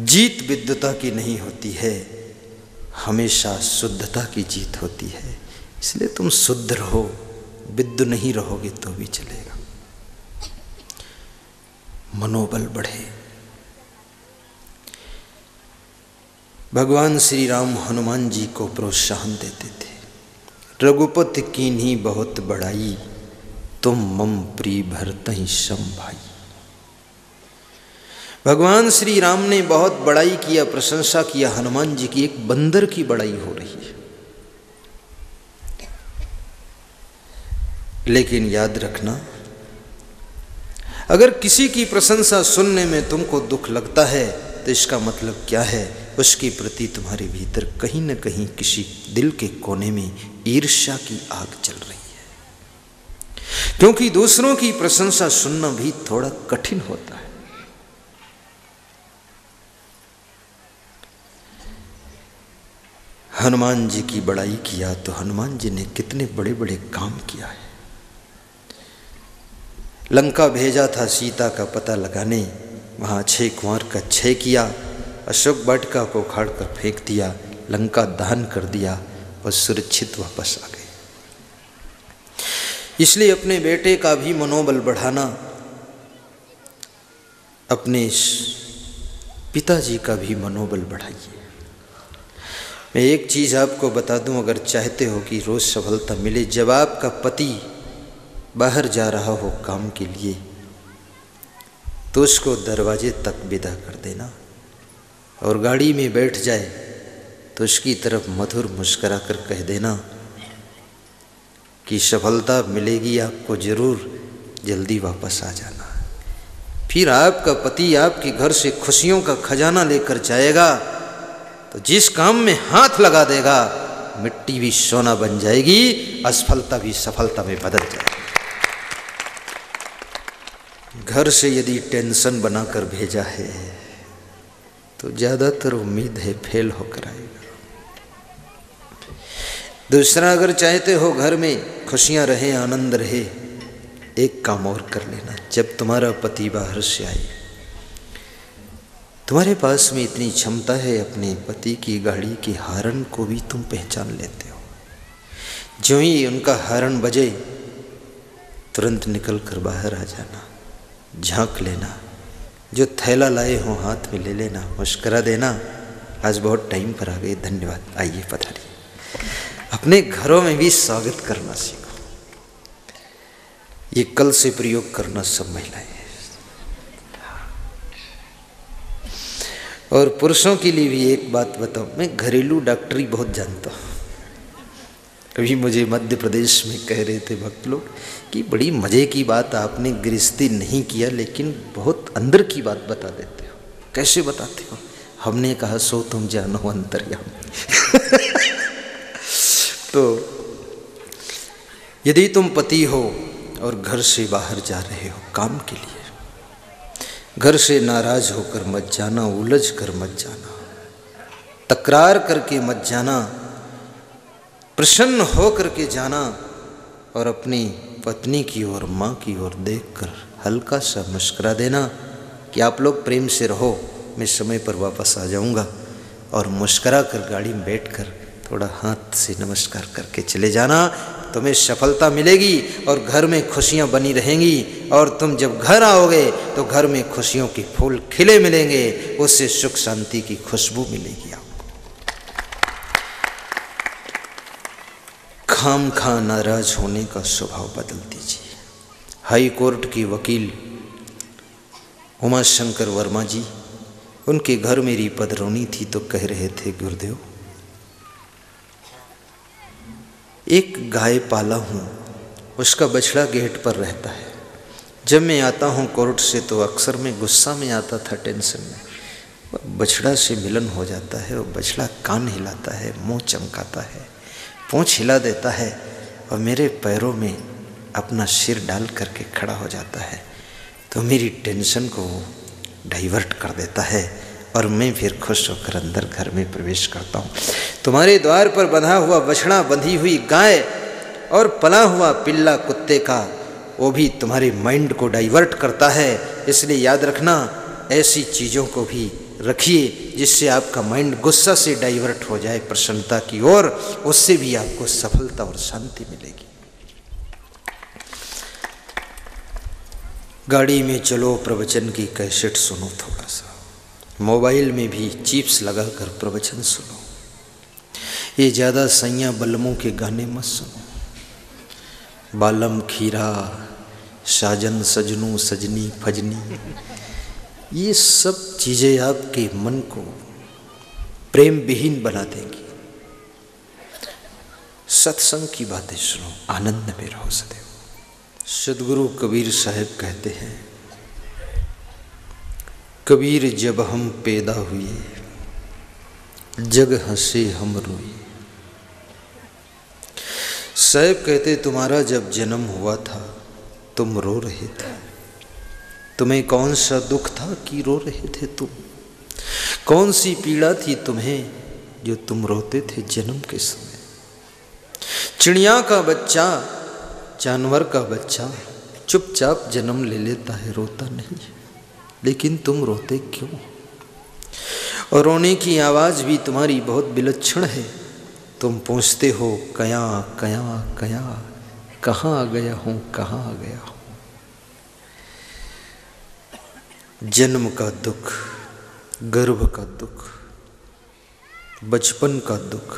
Speaker 1: जीत विद्वता की नहीं होती है, हमेशा शुद्धता की जीत होती है। इसलिए तुम शुद्ध रहो, विद्व नहीं रहोगे तो भी चलेगा। मनोबल बढ़े। भगवान श्री राम हनुमान जी को प्रोत्साहन देते थे। रघुपति कीन्ही बहुत बड़ाई, तुम मम प्रिय भरतहि सम भाई। भगवान श्री राम ने बहुत बड़ाई किया, प्रशंसा किया हनुमान जी की। एक बंदर की बड़ाई हो रही है, लेकिन याद रखना, अगर किसी की प्रशंसा सुनने में तुमको दुख लगता है तो इसका मतलब क्या है? उसके प्रति तुम्हारे भीतर कहीं न कहीं किसी दिल के कोने में ईर्ष्या की आग चल रही है, क्योंकि दूसरों की प्रशंसा सुनना भी थोड़ा कठिन होता है। हनुमान जी की बड़ाई किया तो हनुमान जी ने कितने बड़े बड़े काम किया है। लंका भेजा था सीता का पता लगाने, वहाँ अक्षय कुमार का क्षय किया, अशोक वाटिका को उखाड़ कर फेंक दिया, लंका दहन कर दिया और सुरक्षित वापस आ गए। इसलिए अपने बेटे का भी मनोबल बढ़ाना, अपने पिताजी का भी मनोबल बढ़ाइए। मैं एक चीज़ आपको बता दूं, अगर चाहते हो कि रोज़ सफलता मिले, जब आपका पति बाहर जा रहा हो काम के लिए तो उसको दरवाजे तक विदा कर देना, और गाड़ी में बैठ जाए तो उसकी तरफ मधुर मुस्कुरा कर कह देना कि सफलता मिलेगी आपको ज़रूर, जल्दी वापस आ जाना। फिर आपका पति आपके घर से खुशियों का खजाना लेकर जाएगा तो जिस काम में हाथ लगा देगा मिट्टी भी सोना बन जाएगी, असफलता भी सफलता में बदल जाएगी। घर से यदि टेंशन बनाकर भेजा है तो ज़्यादातर उम्मीद है फेल होकर आएगा। दूसरा, अगर चाहते हो घर में खुशियां रहे, आनंद रहे, एक काम और कर लेना। जब तुम्हारा पति बाहर से आए, तुम्हारे पास में इतनी क्षमता है, अपने पति की गाड़ी के हॉर्न को भी तुम पहचान लेते हो। जो ही उनका हॉर्न बजे तुरंत निकल कर बाहर आ जाना, झांक लेना, जो थैला लाए हो हाथ में ले लेना, मुस्करा देना, आज बहुत टाइम पर आ गए, धन्यवाद, आइए पधारिए। अपने घरों में भी स्वागत करना सीखो। ये कल से प्रयोग करना सब महिलाएं। और पुरुषों के लिए भी एक बात बताऊं, मैं घरेलू डॉक्टरी बहुत जानता हूँ। अभी मुझे मध्य प्रदेश में कह रहे थे भक्त लोग कि बड़ी मज़े की बात, आपने गृहस्थी नहीं किया लेकिन बहुत अंदर की बात बता देते हो। कैसे बताते हो? हमने कहा सो तुम जानो अंतर्यामी। तो यदि तुम पति हो और घर से बाहर जा रहे हो काम के लिए, घर से नाराज होकर मत जाना, उलझ कर मत जाना, तकरार करके मत जाना, प्रसन्न हो करके जाना और अपनी पत्नी की ओर, माँ की ओर देखकर हल्का सा मुस्कुरा देना कि आप लोग प्रेम से रहो, मैं समय पर वापस आ जाऊँगा। और मुस्कुरा कर गाड़ी में बैठकर थोड़ा हाथ से नमस्कार करके चले जाना, तुम्हें सफलता मिलेगी और घर में खुशियां बनी रहेंगी। और तुम जब घर आओगे तो घर में खुशियों के फूल खिले मिलेंगे, उससे सुख शांति की खुशबू मिलेगी आपको। खाम खा नाराज होने का स्वभाव बदल दीजिए। हाई कोर्ट की वकील उमाशंकर वर्मा जी, उनके घर मेरी पधरौनी थी तो कह रहे थे, गुरुदेव एक गाय पाला हूँ, उसका बछड़ा गेट पर रहता है। जब मैं आता हूँ कोर्ट से तो अक्सर मैं गुस्सा में आता था, टेंशन में। बछड़ा से मिलन हो जाता है, वो बछड़ा कान हिलाता है, मुंह चमकाता है, पूँछ हिला देता है और मेरे पैरों में अपना सिर डाल करके खड़ा हो जाता है, तो मेरी टेंशन को डाइवर्ट कर देता है और मैं फिर खुश होकर अंदर घर में प्रवेश करता हूँ। तुम्हारे द्वार पर बंधा हुआ बछड़ा, बंधी हुई गाय और पला हुआ पिल्ला कुत्ते का, वो भी तुम्हारे माइंड को डाइवर्ट करता है। इसलिए याद रखना, ऐसी चीज़ों को भी रखिए जिससे आपका माइंड गुस्सा से डाइवर्ट हो जाए प्रसन्नता की ओर, उससे भी आपको सफलता और शांति मिलेगी। गाड़ी में चलो, प्रवचन की कैसेट सुनो, थोड़ा सा मोबाइल में भी चिप्स लगाकर प्रवचन सुनो। ये ज़्यादा सैया बलमों के गाने मत सुनो। बालम खीरा, साजन सजनू सजनी फजनी, ये सब चीज़ें आपके मन को प्रेम विहीन बना देंगी। सत्संग की बातें सुनो, आनंद में रहो सदैव। सदगुरु कबीर साहब कहते हैं, कबीर जब हम पैदा हुए, जग हंसे हम रोए। साहब कहते, तुम्हारा जब जन्म हुआ था तुम रो रहे थे। तुम्हें कौन सा दुख था कि रो रहे थे तुम? कौन सी पीड़ा थी तुम्हें जो तुम रोते थे जन्म के समय? चिड़िया का बच्चा, जानवर का बच्चा चुपचाप जन्म ले लेता है, रोता नहीं, लेकिन तुम रोते क्यों? और रोने की आवाज़ भी तुम्हारी बहुत विलक्षण है। तुम पूछते हो, कया कया कया, कहाँ आ गया हूँ, कहाँ आ गया हूँ। जन्म का दुख, गर्भ का दुख, बचपन का दुख,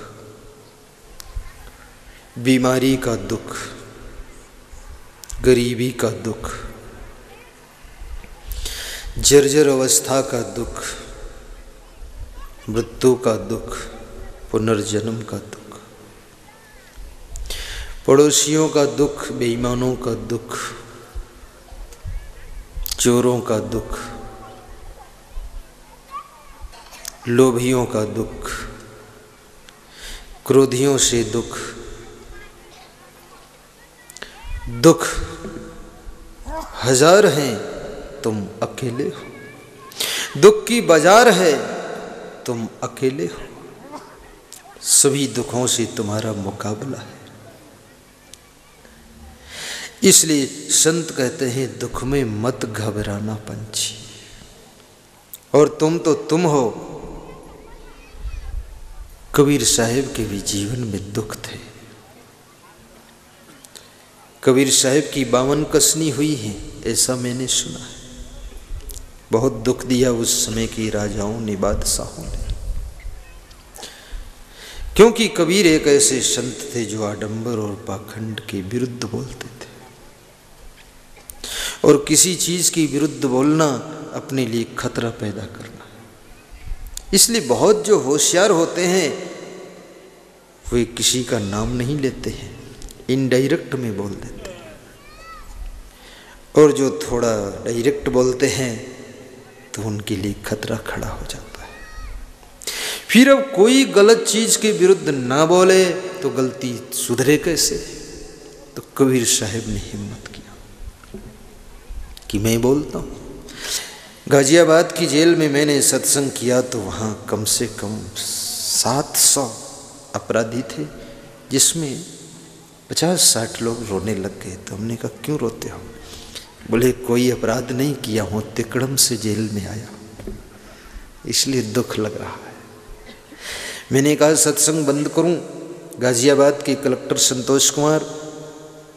Speaker 1: बीमारी का दुख, गरीबी का दुख, जर्जर अवस्था का दुख, मृत्यु का दुख, पुनर्जन्म का दुख, पड़ोसियों का दुख, बेईमानों का दुख, चोरों का दुख, लोभियों का दुख, क्रोधियों से दुख, दुख हजार हैं तुम अकेले हो, दुख की बाजार है तुम अकेले हो, सभी दुखों से तुम्हारा मुकाबला है। इसलिए संत कहते हैं दुख में मत घबराना पंछी, और तुम तो तुम हो। कबीर साहिब के भी जीवन में दुख थे। कबीर साहिब की 52 कसनी हुई है, ऐसा मैंने सुना है। बहुत दुख दिया उस समय के राजाओं ने, बादशाहों ने, क्योंकि कबीर एक ऐसे संत थे जो आडंबर और पाखंड के विरुद्ध बोलते थे, और किसी चीज के विरुद्ध बोलना अपने लिए खतरा पैदा करना। इसलिए बहुत जो होशियार होते हैं वे किसी का नाम नहीं लेते हैं, इनडायरेक्ट में बोल देते हैं, और जो थोड़ा डायरेक्ट बोलते हैं तो उनके लिए खतरा खड़ा हो जाता है। फिर अब कोई गलत चीज के विरुद्ध ना बोले तो गलती सुधरे कैसे? तो कबीर साहिब ने हिम्मत किया कि मैं बोलता हूँ। गाजियाबाद की जेल में मैंने सत्संग किया तो वहाँ कम से कम 700 अपराधी थे, जिसमें 50-60 लोग रोने लग गए। तो हमने कहा क्यों रोते हो? बोले कोई अपराध नहीं किया हूँ, तिकड़म से जेल में आया इसलिए दुख लग रहा है। मैंने कहा सत्संग बंद करूँ। गाजियाबाद के कलेक्टर संतोष कुमार,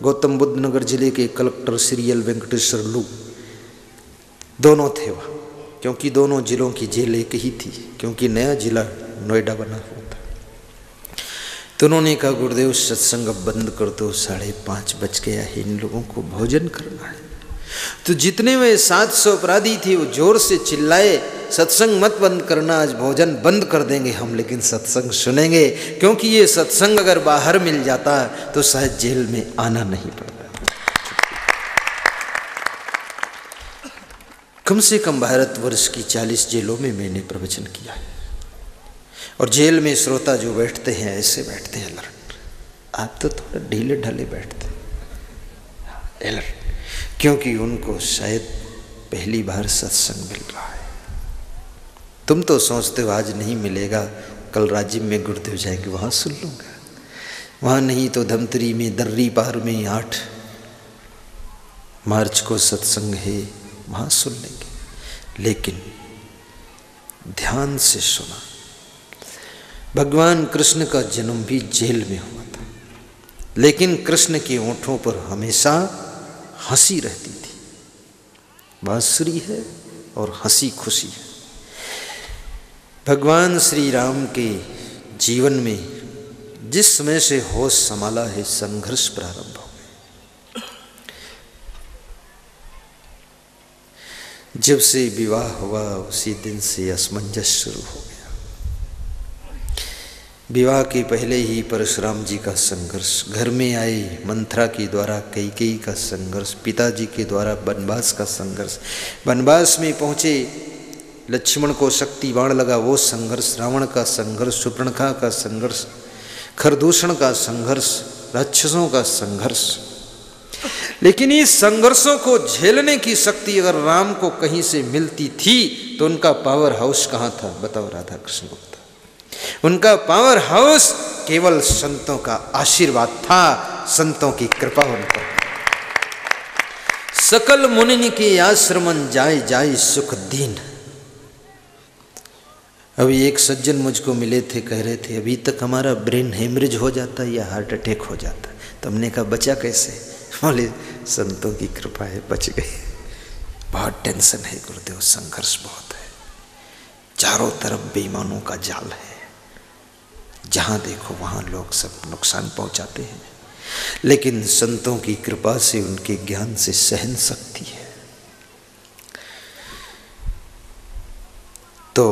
Speaker 1: गौतम बुद्ध नगर जिले के कलेक्टर श्री एल वेंकटेश्वर लू, दोनों थे वहाँ, क्योंकि दोनों जिलों की जेल एक ही थी, क्योंकि नया जिला नोएडा बना हुआ था। तो उन्होंने कहा गुरुदेव सत्संग अब बंद कर दो, 5:30 बज गया है, इन लोगों को भोजन करना है। तो जितने में 700 अपराधी थे वो जोर से चिल्लाए, सत्संग मत बंद करना, आज भोजन बंद कर देंगे हम, लेकिन सत्संग सुनेंगे, क्योंकि ये सत्संग अगर बाहर मिल जाता तो शायद जेल में आना नहीं पड़ता। कम से कम भारतवर्ष की 40 जेलों में मैंने प्रवचन किया है, और जेल में श्रोता जो बैठते हैं ऐसे बैठते हैं अलर्ट। आप तो थोड़ा ढीले ढाले बैठते हैं अलर्ट, क्योंकि उनको शायद पहली बार सत्संग मिल रहा है। तुम तो सोचते हो आज नहीं मिलेगा, कल राजिम में गुरुदेव जाएंगे वहाँ सुन लूँगा, वहाँ नहीं तो धमतरी में, दर्री पार में 8 मार्च को सत्संग है, वहाँ सुन लेंगे। लेकिन ध्यान से सुना। भगवान कृष्ण का जन्म भी जेल में हुआ था, लेकिन कृष्ण के होठों पर हमेशा हंसी रहती थी। बांसुरी है और हंसी खुशी है। भगवान श्री राम के जीवन में जिस समय से होश संभाला है, संघर्ष प्रारंभ हो गए। जब से विवाह हुआ उसी दिन से असमंजस शुरू हो गया। विवाह के पहले ही परशुराम जी का संघर्ष, घर में आए मंथरा के द्वारा कैकेयी का संघर्ष, पिताजी के द्वारा वनवास का संघर्ष, वनवास में पहुँचे लक्ष्मण को शक्ति बाण लगा वो संघर्ष, रावण का संघर्ष, शूर्पणखा का संघर्ष, खरदूषण का संघर्ष, राक्षसों का संघर्ष। लेकिन इस संघर्षों को झेलने की शक्ति अगर राम को कहीं से मिलती थी तो उनका पावर हाउस कहाँ था? बताओ राधा कृष्ण गुप्ता। उनका पावर हाउस केवल संतों का आशीर्वाद था, संतों की कृपा उन पर। सकल मुनि के आश्रमन जाय जाय सुख दीन। अभी एक सज्जन मुझको मिले थे, कह रहे थे अभी तक हमारा ब्रेन हेमरेज हो जाता या हार्ट अटैक हो जाता। तो हमने कहा बचा कैसे? बोले संतों की कृपा है, बच गए। बहुत टेंशन है गुरुदेव, संघर्ष बहुत है, चारों तरफ बेईमानों का जाल है, जहाँ देखो वहाँ लोग सब नुकसान पहुँचाते हैं, लेकिन संतों की कृपा से, उनके ज्ञान से सहन शक्ति है। तो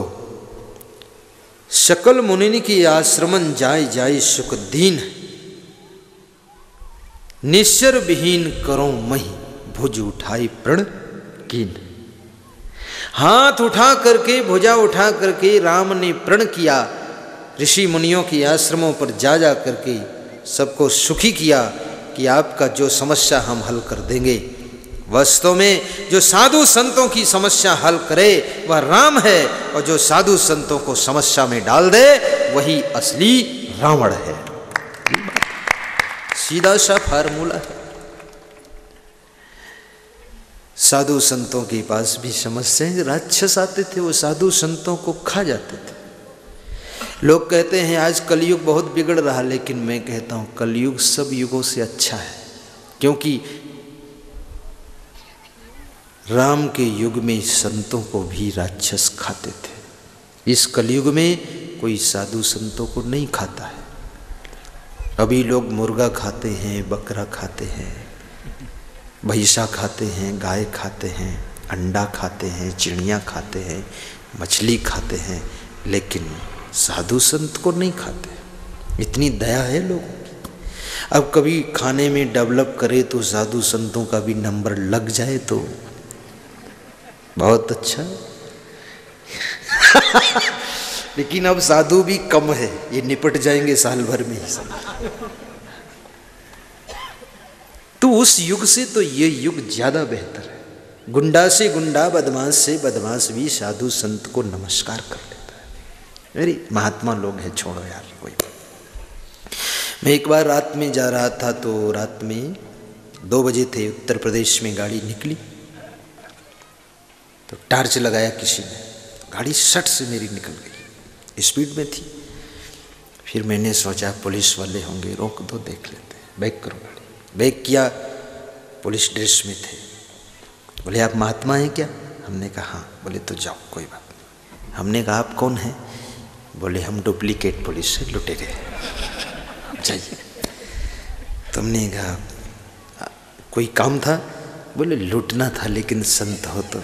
Speaker 1: सकल मुनि की आश्रमन जाय जाय सुख दीन, निश्चर विहीन करो मही, भुज उठाई प्रण लेकिन हाथ उठा करके, भुजा उठा करके राम ने प्रण किया, ऋषि मुनियों के आश्रमों पर जा जा करके सबको सुखी किया कि आपका जो समस्या हम हल कर देंगे। वास्तव में जो साधु संतों की समस्या हल करे वह राम है, और जो साधु संतों को समस्या में डाल दे वही असली रावण है। सीधा सा फार्मूला है। साधु संतों के पास भी समस्याएं, राक्षस आते थे, वो साधु संतों को खा जाते थे। लोग कहते हैं आज कलयुग बहुत बिगड़ रहा, लेकिन मैं कहता हूं कलयुग सब युगों से अच्छा है, क्योंकि राम के युग में संतों को भी राक्षस खाते थे। इस कलयुग में कोई साधु संतों को नहीं खाता है। अभी लोग मुर्गा खाते हैं, बकरा खाते हैं, भैंसा खाते हैं, गाय खाते हैं, अंडा खाते हैं, चिड़िया खाते हैं, मछली खाते हैं, लेकिन साधु संत को नहीं खाते। इतनी दया है लोगों की। अब कभी खाने में डेवलप करे तो साधु संतों का भी नंबर लग जाए तो बहुत अच्छा है। लेकिन अब साधु भी कम है, ये निपट जाएंगे साल भर में ही सब। तो उस युग से तो ये युग ज्यादा बेहतर है। गुंडा से गुंडा, बदमाश से बदमाश भी साधु संत को नमस्कार कर लेता है। अरे महात्मा लोग हैं, छोड़ो यार कोई बात। मैं एक बार रात में जा रहा था, तो रात में 2 बजे थे, उत्तर प्रदेश में गाड़ी निकली, तो टार्च लगाया किसी ने, गाड़ी सट से मेरी निकल गई, स्पीड में थी। फिर मैंने सोचा पुलिस वाले होंगे, रोक दो देख लेते, बैक करो गाड़ी। बैक किया, पुलिस ड्रेस में थे। बोले आप महात्मा हैं क्या? हमने कहा हाँ। बोले तो जाओ कोई बात नहीं। हमने कहा आप कौन हैं? बोले हम डुप्लीकेट पुलिस से लुटेरे हैं, जाइए। तुमने कहा कोई काम था? बोले लूटना था, लेकिन संत हो तो।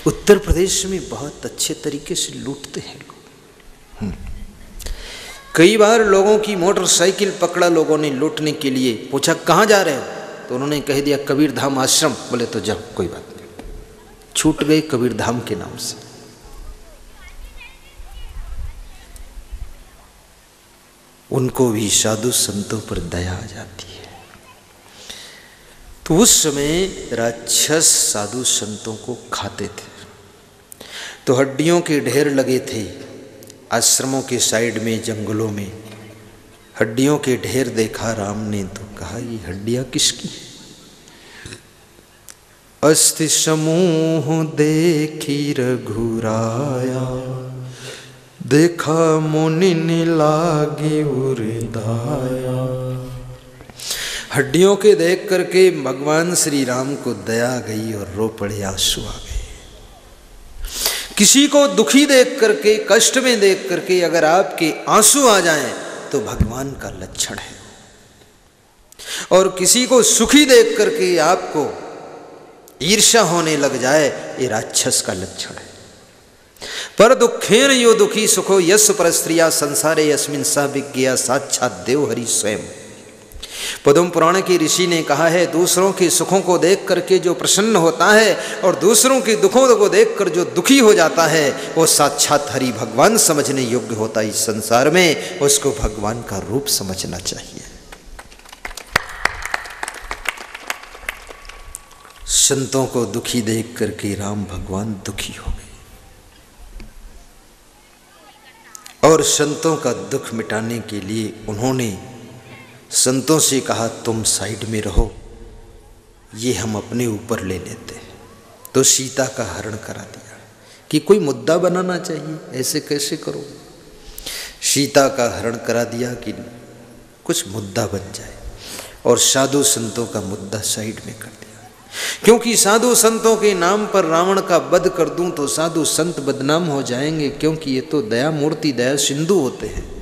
Speaker 1: उत्तर प्रदेश में बहुत अच्छे तरीके से लूटते हैं लोग। कई बार लोगों की मोटरसाइकिल पकड़ा लोगों ने लूटने के लिए, पूछा कहाँ जा रहे हो? तो उन्होंने कह दिया कबीर धाम आश्रम। बोले तो जाओ कोई बात नहीं। छूट गए कबीर धाम के नाम से। उनको भी साधु संतों पर दया आ जाती है। तो उस समय राक्षस साधु संतों को खाते थे, तो हड्डियों के ढेर लगे थे आश्रमों के साइड में, जंगलों में। हड्डियों के ढेर देखा राम ने, तो कहा ये हड्डियां किसकी? अस्थि समूह देखी रघुराया, देखा मुनि ने लागी उरिदाया। हड्डियों के देख करके भगवान श्री राम को दया गई और रो पड़े, आंसू आ गए। किसी को दुखी देख करके, कष्ट में देख करके अगर आपके आंसू आ जाएं तो भगवान का लक्षण है, और किसी को सुखी देख करके आपको ईर्ष्या होने लग जाए, ये राक्षस का लक्षण है। पर दुखेन यो दुखी सुखो यस परस्त्रिया संसारे यस्मिन स विज्ञा साक्षात देव हरि स्वयं। पद्म पुराण के ऋषि ने कहा है, दूसरों के सुखों को देख करके जो प्रसन्न होता है और दूसरों के दुखों को देखकर जो दुखी हो जाता है, वो साक्षात हरि भगवान समझने योग्य होता है। इस संसार में उसको भगवान का रूप समझना चाहिए। संतों को दुखी देख करके राम भगवान दुखी हो गए, और संतों का दुख मिटाने के लिए उन्होंने संतों से कहा तुम साइड में रहो, ये हम अपने ऊपर ले लेते हैं। तो सीता का हरण करा दिया कि कोई मुद्दा बनाना चाहिए, ऐसे कैसे करो। सीता का हरण करा दिया कि कुछ मुद्दा बन जाए, और साधु संतों का मुद्दा साइड में कर दिया। क्योंकि साधु संतों के नाम पर रावण का वध कर दूं तो साधु संत बदनाम हो जाएंगे, क्योंकि ये तो दया मूर्ति, दया सिंधु होते हैं।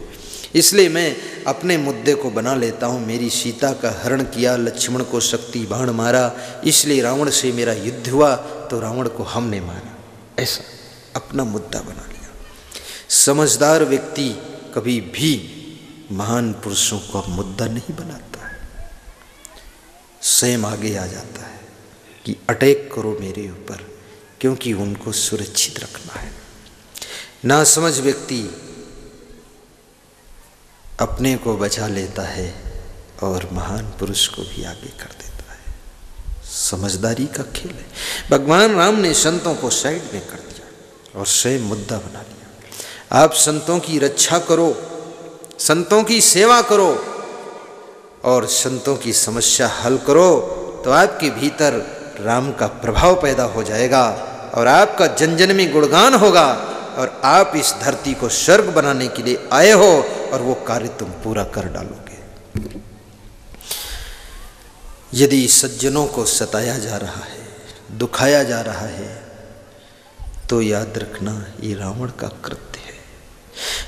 Speaker 1: इसलिए मैं अपने मुद्दे को बना लेता हूँ। मेरी सीता का हरण किया, लक्ष्मण को शक्ति बाण मारा, इसलिए रावण से मेरा युद्ध हुआ, तो रावण को हमने मारा, ऐसा अपना मुद्दा बना लिया। समझदार व्यक्ति कभी भी महान पुरुषों का मुद्दा नहीं बनाता है, स्वयं आगे आ जाता है। कि अटैक करो मेरे ऊपर, क्योंकि उनको सुरक्षित रखना है। नासमझ व्यक्ति अपने को बचा लेता है और महान पुरुष को भी आगे कर देता है। समझदारी का खेल है। भगवान राम ने संतों को साइड में कर दिया और स्वयं मुद्दा बना लिया। आप संतों की रक्षा करो, संतों की सेवा करो और संतों की समस्या हल करो, तो आपके भीतर राम का प्रभाव पैदा हो जाएगा और आपका जन जन में गुणगान होगा और आप इस धरती को स्वर्ग बनाने के लिए आए हो और वो कार्य तुम पूरा कर डालोगे। यदि सज्जनों को सताया जा रहा है, दुखाया जा रहा है, तो याद रखना ये रावण का कृत्य है।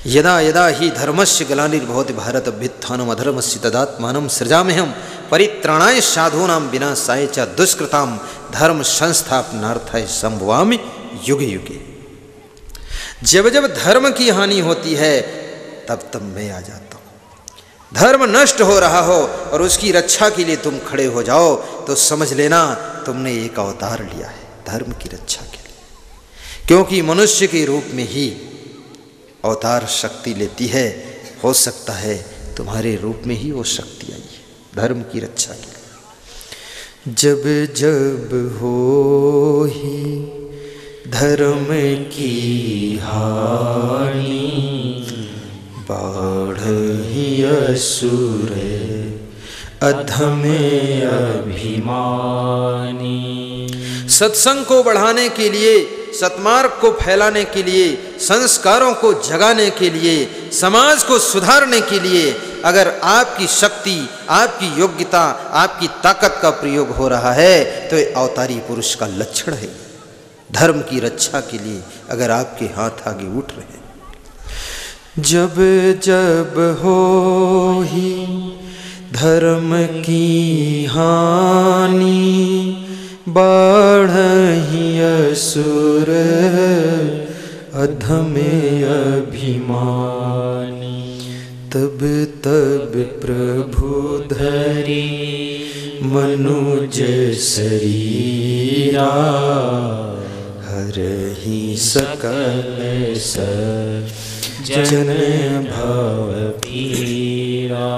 Speaker 1: यदा यदा ही धर्मस्य ग्लानिर्भवति भारत अभ्युत्थानम् अधर्मस्य तदात्मानं सृजाम्यहम् परित्राणाय साधूनां विनाशाय च दुष्कृतां धर्म संस्थापनार्थाय संभवामि युगे युगे। जब जब धर्म की हानि होती है तब तब मैं आ जाता हूँ। धर्म नष्ट हो रहा हो और उसकी रक्षा के लिए तुम खड़े हो जाओ तो समझ लेना तुमने एक अवतार लिया है धर्म की रक्षा के लिए, क्योंकि मनुष्य के रूप में ही अवतार शक्ति लेती है। हो सकता है तुम्हारे रूप में ही वो शक्ति आई है धर्म की रक्षा के लिए। जब जब हो ही धर्म की हानि बढ़ी असुर अधमे अभिमानी। सत्संग को बढ़ाने के लिए, सत्मार्ग को फैलाने के लिए, संस्कारों को जगाने के लिए, समाज को सुधारने के लिए अगर आपकी शक्ति, आपकी योग्यता, आपकी ताकत का प्रयोग हो रहा है तो ये अवतारी पुरुष का लक्षण है। धर्म की रक्षा के लिए अगर आपके हाथ आगे उठ रहे हैं। जब जब हो ही धर्म की हानि बढ़हि असुर अधमे अभिमानी। तब तब प्रभु धरी मनुज शरीरा हरहि सकल जन भव पीरा।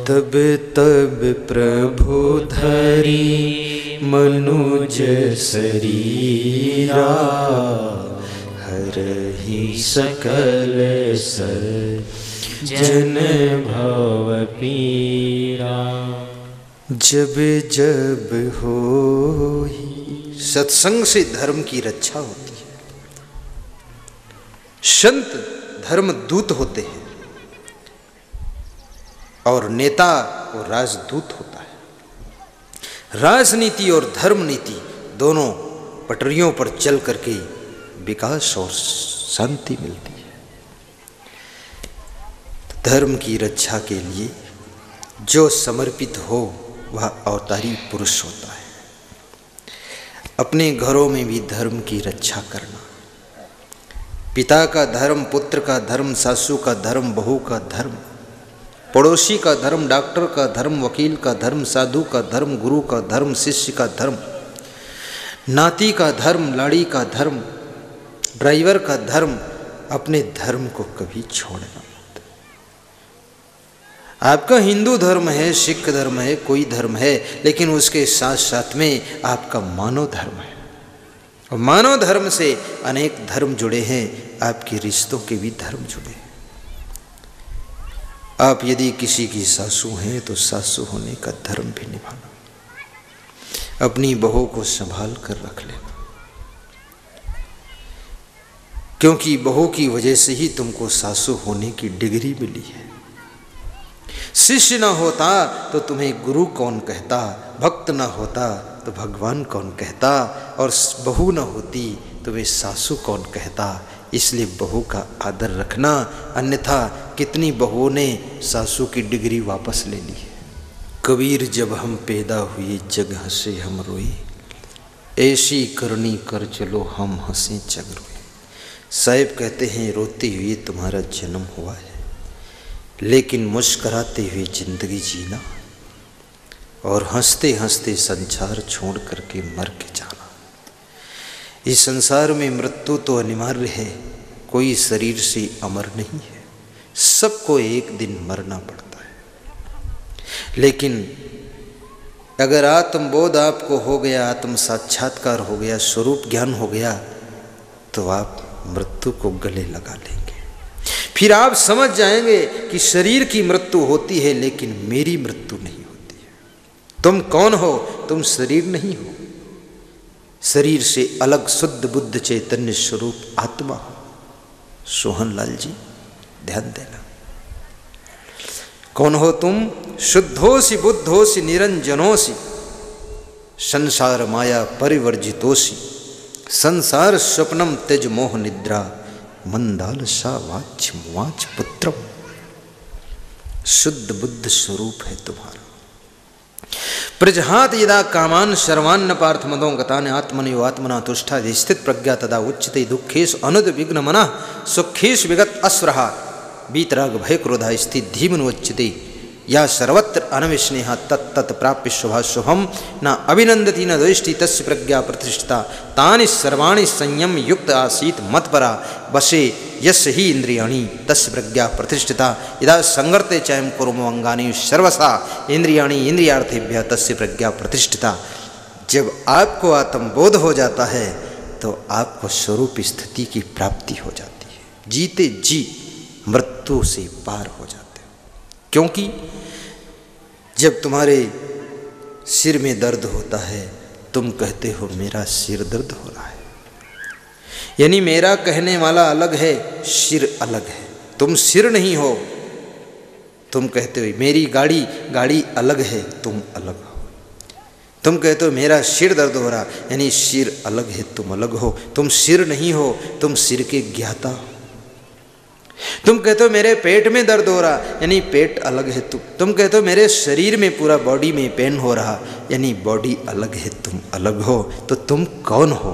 Speaker 1: तब तब प्रभु धरी मनुज शरीरा हरहि सकल जन भव पीरा। जब जब हो ही सत्संग से धर्म की रक्षा होती है। संत धर्म दूत होते हैं और नेता वो राजदूत होता है। राजनीति और धर्म नीति दोनों पटरियों पर चल करके विकास और शांति मिलती है। धर्म की रक्षा के लिए जो समर्पित हो वह अवतारी पुरुष होता है। अपने घरों में भी धर्म की रक्षा करना, पिता का धर्म, पुत्र का धर्म, सासू का धर्म, बहू का धर्म, पड़ोसी का धर्म, डॉक्टर का धर्म, वकील का धर्म, साधु का धर्म, गुरु का धर्म, शिष्य का धर्म, नाती का धर्म, लाड़ी का धर्म, ड्राइवर का धर्म। अपने धर्म को कभी छोड़ना मत। आपका हिंदू धर्म है, सिख धर्म है, कोई धर्म है, लेकिन उसके साथ साथ में आपका मानव धर्म है और मानव धर्म से अनेक धर्म जुड़े हैं। आपके रिश्तों के भी धर्म जुड़े हैं। आप यदि किसी की सासू हैं तो सासू होने का धर्म भी निभाना, अपनी बहू को संभाल कर रख लेना, क्योंकि बहू की वजह से ही तुमको सासू होने की डिग्री मिली है। शिष्य न होता तो तुम्हें गुरु कौन कहता, भक्त न होता तो भगवान कौन कहता, और बहू न होती तो वे सासू कौन कहता। इसलिए बहू का आदर रखना, अन्यथा कितनी बहुओं ने सासू की डिग्री वापस ले ली है। कबीर जब हम पैदा हुए जग हंसे हम रोए, ऐसी करनी कर चलो हम हंसे जग रोए। साहिब कहते हैं रोते हुए तुम्हारा जन्म हुआ है, लेकिन मुस्कराते हुए जिंदगी जीना और हंसते हंसते संसार छोड़ करके मर के जाना। इस संसार में मृत्यु तो अनिवार्य है, कोई शरीर से अमर नहीं है, सबको एक दिन मरना पड़ता है। लेकिन अगर आत्मबोध आपको हो गया, आत्म साक्षात्कार हो गया, स्वरूप ज्ञान हो गया, तो आप मृत्यु को गले लगा लेंगे। फिर आप समझ जाएंगे कि शरीर की मृत्यु होती है लेकिन मेरी मृत्यु नहीं होती है। तुम कौन हो? तुम शरीर नहीं हो, शरीर से अलग शुद्ध बुद्ध चैतन्य स्वरूप आत्मा हो। सोहन लाल जी ध्यान देना। कौन हो तुम? शुद्धोसी बुद्धोसी निरंजनोसी, संसार माया परिवर्जितोसी, संसार स्वप्नम तेज मोह निद्रा, मंदालसा वाच वाच पुत्रम। शुद्ध बुद्ध स्वरूप है तुम्हारा। प्रजहात यदा कामान सर्वान् न पार्थ मदो गतान आत्मनो आत्मना तुष्टा स्थित प्रज्ञा तदा उच्यते दुखेश अनुद विघ्न मना सुखेश विगत अस्वरहा वीतराग भय क्रोधा स्थित धीमनुच्यते या सर्वत्र अनविस्नेहा तत्त प्राप्य शुभा शुभम न अभिनंदती न द्वेष्टि तस्य प्रज्ञा प्रतिष्ठिता तानि सर्वाणि संयम युक्त आसीत मत्परा वशे यस्य ही इंद्रियाणि तस्य प्रज्ञा प्रतिष्ठिता यदा संगर्ते चयम कुर्मो अंगानि सर्वसा इंद्रियाणि इंद्रियार्थेभ्यः तस्य प्रज्ञा प्रतिष्ठिता। जब आपको आत्मबोध हो जाता है तो आपको स्वरूप स्थिति की प्राप्ति हो जाती है, जीते जी मृत्यु से पार हो जाते। क्योंकि जब तुम्हारे सिर में दर्द होता है तुम कहते हो मेरा सिर दर्द हो रहा है, यानी मेरा कहने वाला अलग है, सिर अलग है। तुम सिर नहीं हो, तुम कहते हो मेरी गाड़ी अलग है, तुम अलग हो। तुम कहते हो मेरा सिर दर्द हो रहा, यानी सिर अलग है, तुम अलग हो। तुम सिर नहीं हो, तुम सिर के ज्ञाता हो। तुम कहते हो मेरे पेट में दर्द हो रहा, यानी पेट अलग है, तुम कहते हो मेरे शरीर में पूरा बॉडी में पेन हो रहा, यानी बॉडी अलग है, तुम अलग हो। तो तुम कौन हो?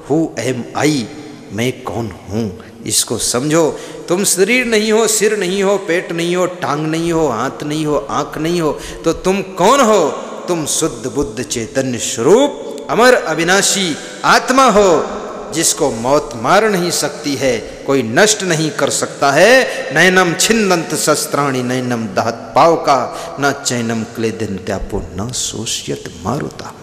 Speaker 1: हु एम आई, मैं कौन हूँ, इसको समझो। तुम शरीर नहीं हो, सिर नहीं हो, पेट नहीं हो, टांग नहीं हो, हाथ नहीं हो, आँख नहीं हो, तो तुम कौन हो? तुम शुद्ध बुद्ध चैतन्य स्वरूप अमर अविनाशी आत्मा हो, जिसको मौत मार नहीं सकती है, कोई नष्ट नहीं कर सकता है। नैनम छिन्नंत शस्त्राणि नैनम दहत पाव का न चैनम क्लेदन्त्यापो न शोष्यत मारुता।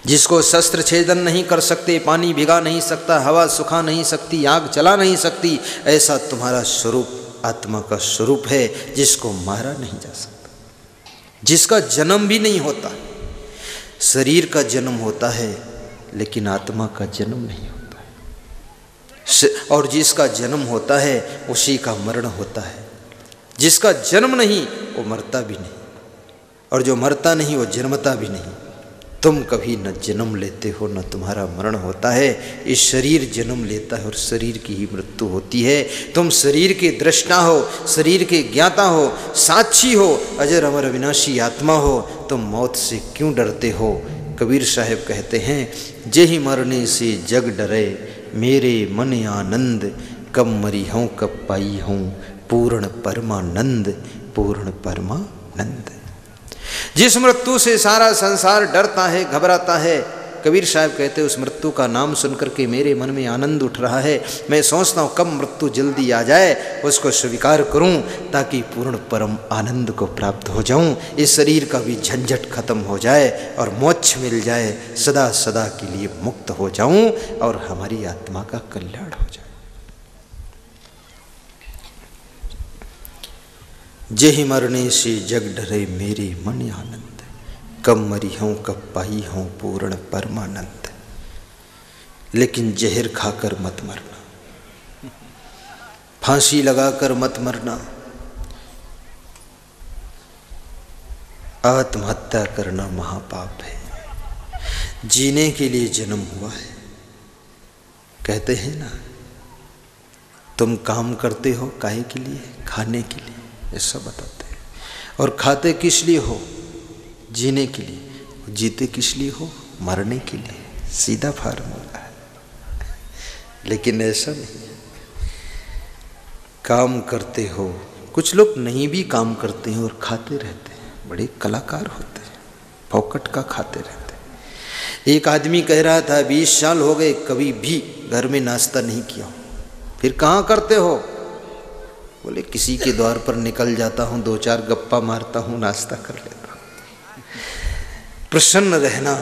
Speaker 1: जिसको शस्त्र छेदन नहीं कर सकते, पानी भिगा नहीं सकता, हवा सुखा नहीं सकती, आग जला नहीं सकती, ऐसा तुम्हारा स्वरूप आत्मा का स्वरूप है, जिसको मारा नहीं जा सकता, जिसका जन्म भी नहीं होता। शरीर का जन्म होता है लेकिन आत्मा का जन्म नहीं होता है, और जिसका जन्म होता है उसी का मरण होता है। जिसका जन्म नहीं वो मरता भी नहीं, और जो मरता नहीं वो जन्मता भी नहीं। तुम कभी न जन्म लेते हो न तुम्हारा मरण होता है। इस शरीर जन्म लेता है और शरीर की ही मृत्यु होती है। तुम शरीर के दृष्टा हो, शरीर के ज्ञाता हो, साक्षी हो, अजर अमर अविनाशी आत्मा हो। तुम मौत से क्यों डरते हो? कबीर साहब कहते हैं, जेहि मरने से जग डरे मेरे मन आनंद, कब मरी हूँ कब पाई हूँ पूर्ण परमानंद, पूर्ण परमानंद। जिस मृत्यु से सारा संसार डरता है, घबराता है, कबीर साहब कहते हैं उस मृत्यु का नाम सुनकर के मेरे मन में आनंद उठ रहा है। मैं सोचता हूँ कब मृत्यु जल्दी आ जाए, उसको स्वीकार करूँ ताकि पूर्ण परम आनंद को प्राप्त हो जाऊँ, इस शरीर का भी झंझट खत्म हो जाए और मोक्ष मिल जाए, सदा सदा के लिए मुक्त हो जाऊँ और हमारी आत्मा का कल्याण हो जाए। जेहि मरने से जग डरे मेरे मन आनंद, कब मरी हूँ कब पाई हूँ पूर्ण परमानंद। लेकिन जहर खाकर मत मरना, फांसी लगाकर मत मरना, आत्महत्या करना महापाप है। जीने के लिए जन्म हुआ है। कहते हैं ना, तुम काम करते हो काहे के लिए? खाने के लिए, ऐसा बताते हैं। और खाते किस लिए हो? जीने के लिए। जीते किस लिए हो? मरने के लिए। सीधा फार्मूला है। लेकिन ऐसा नहीं है। काम करते हो, कुछ लोग नहीं भी काम करते हैं और खाते रहते हैं। बड़े कलाकार होते हैं, फोकट का खाते रहते हैं। एक आदमी कह रहा था 20 साल हो गए कभी भी घर में नाश्ता नहीं किया। फिर कहाँ करते हो? बोले किसी के द्वार पर निकल जाता हूँ, 2-4 गप्पा मारता हूँ, नाश्ता कर लेता हूँ। प्रसन्न रहना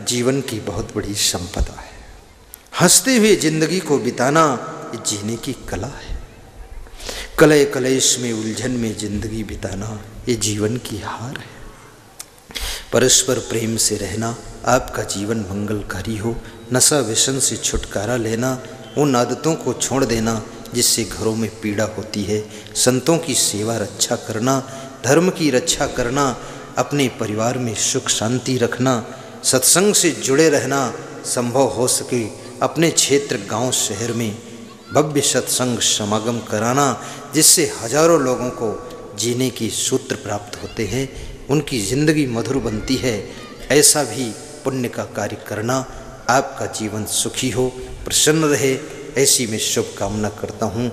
Speaker 1: जीवन की बहुत बड़ी संपदा है। हंसते हुए जिंदगी को बिताना ये जीने की कला है। कलय कलेश में उलझन में जिंदगी बिताना ये जीवन की हार है। परस्पर प्रेम से रहना आपका जीवन मंगलकारी हो। नशा व्यसन से छुटकारा लेना, उन आदतों को छोड़ देना जिससे घरों में पीड़ा होती है। संतों की सेवा रक्षा करना, धर्म की रक्षा करना, अपने परिवार में सुख शांति रखना, सत्संग से जुड़े रहना, संभव हो सके अपने क्षेत्र गांव शहर में भव्य सत्संग समागम कराना जिससे हजारों लोगों को जीने की सूत्र प्राप्त होते हैं, उनकी ज़िंदगी मधुर बनती है। ऐसा भी पुण्य का कार्य करना, आपका जीवन सुखी हो, प्रसन्न रहे, ऐसी मैं शुभकामना करता हूँ।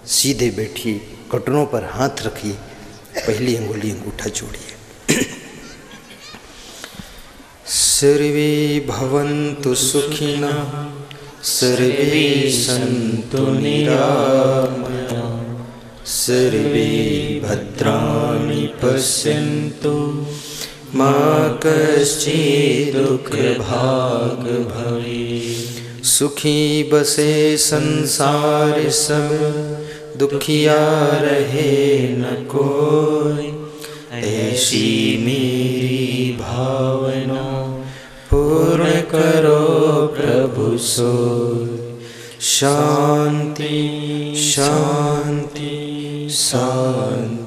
Speaker 1: सीधे बैठिए, घुटनों पर हाथ रखिए, पहली अंगुली अंगूठा जोड़िए। सर्वे भवन्तु सुखिनः, सर्वे सन्तु निरामया, सर्वे भद्राणि पश्यन्तु, मा कश्चित् दुःखभाग् भवेत्। सुखी बसे संसार सब, दुखिया रहे न कोई, ऐसी मेरी भावना पूर्ण करो प्रभु सोई। शांति शांति शांति।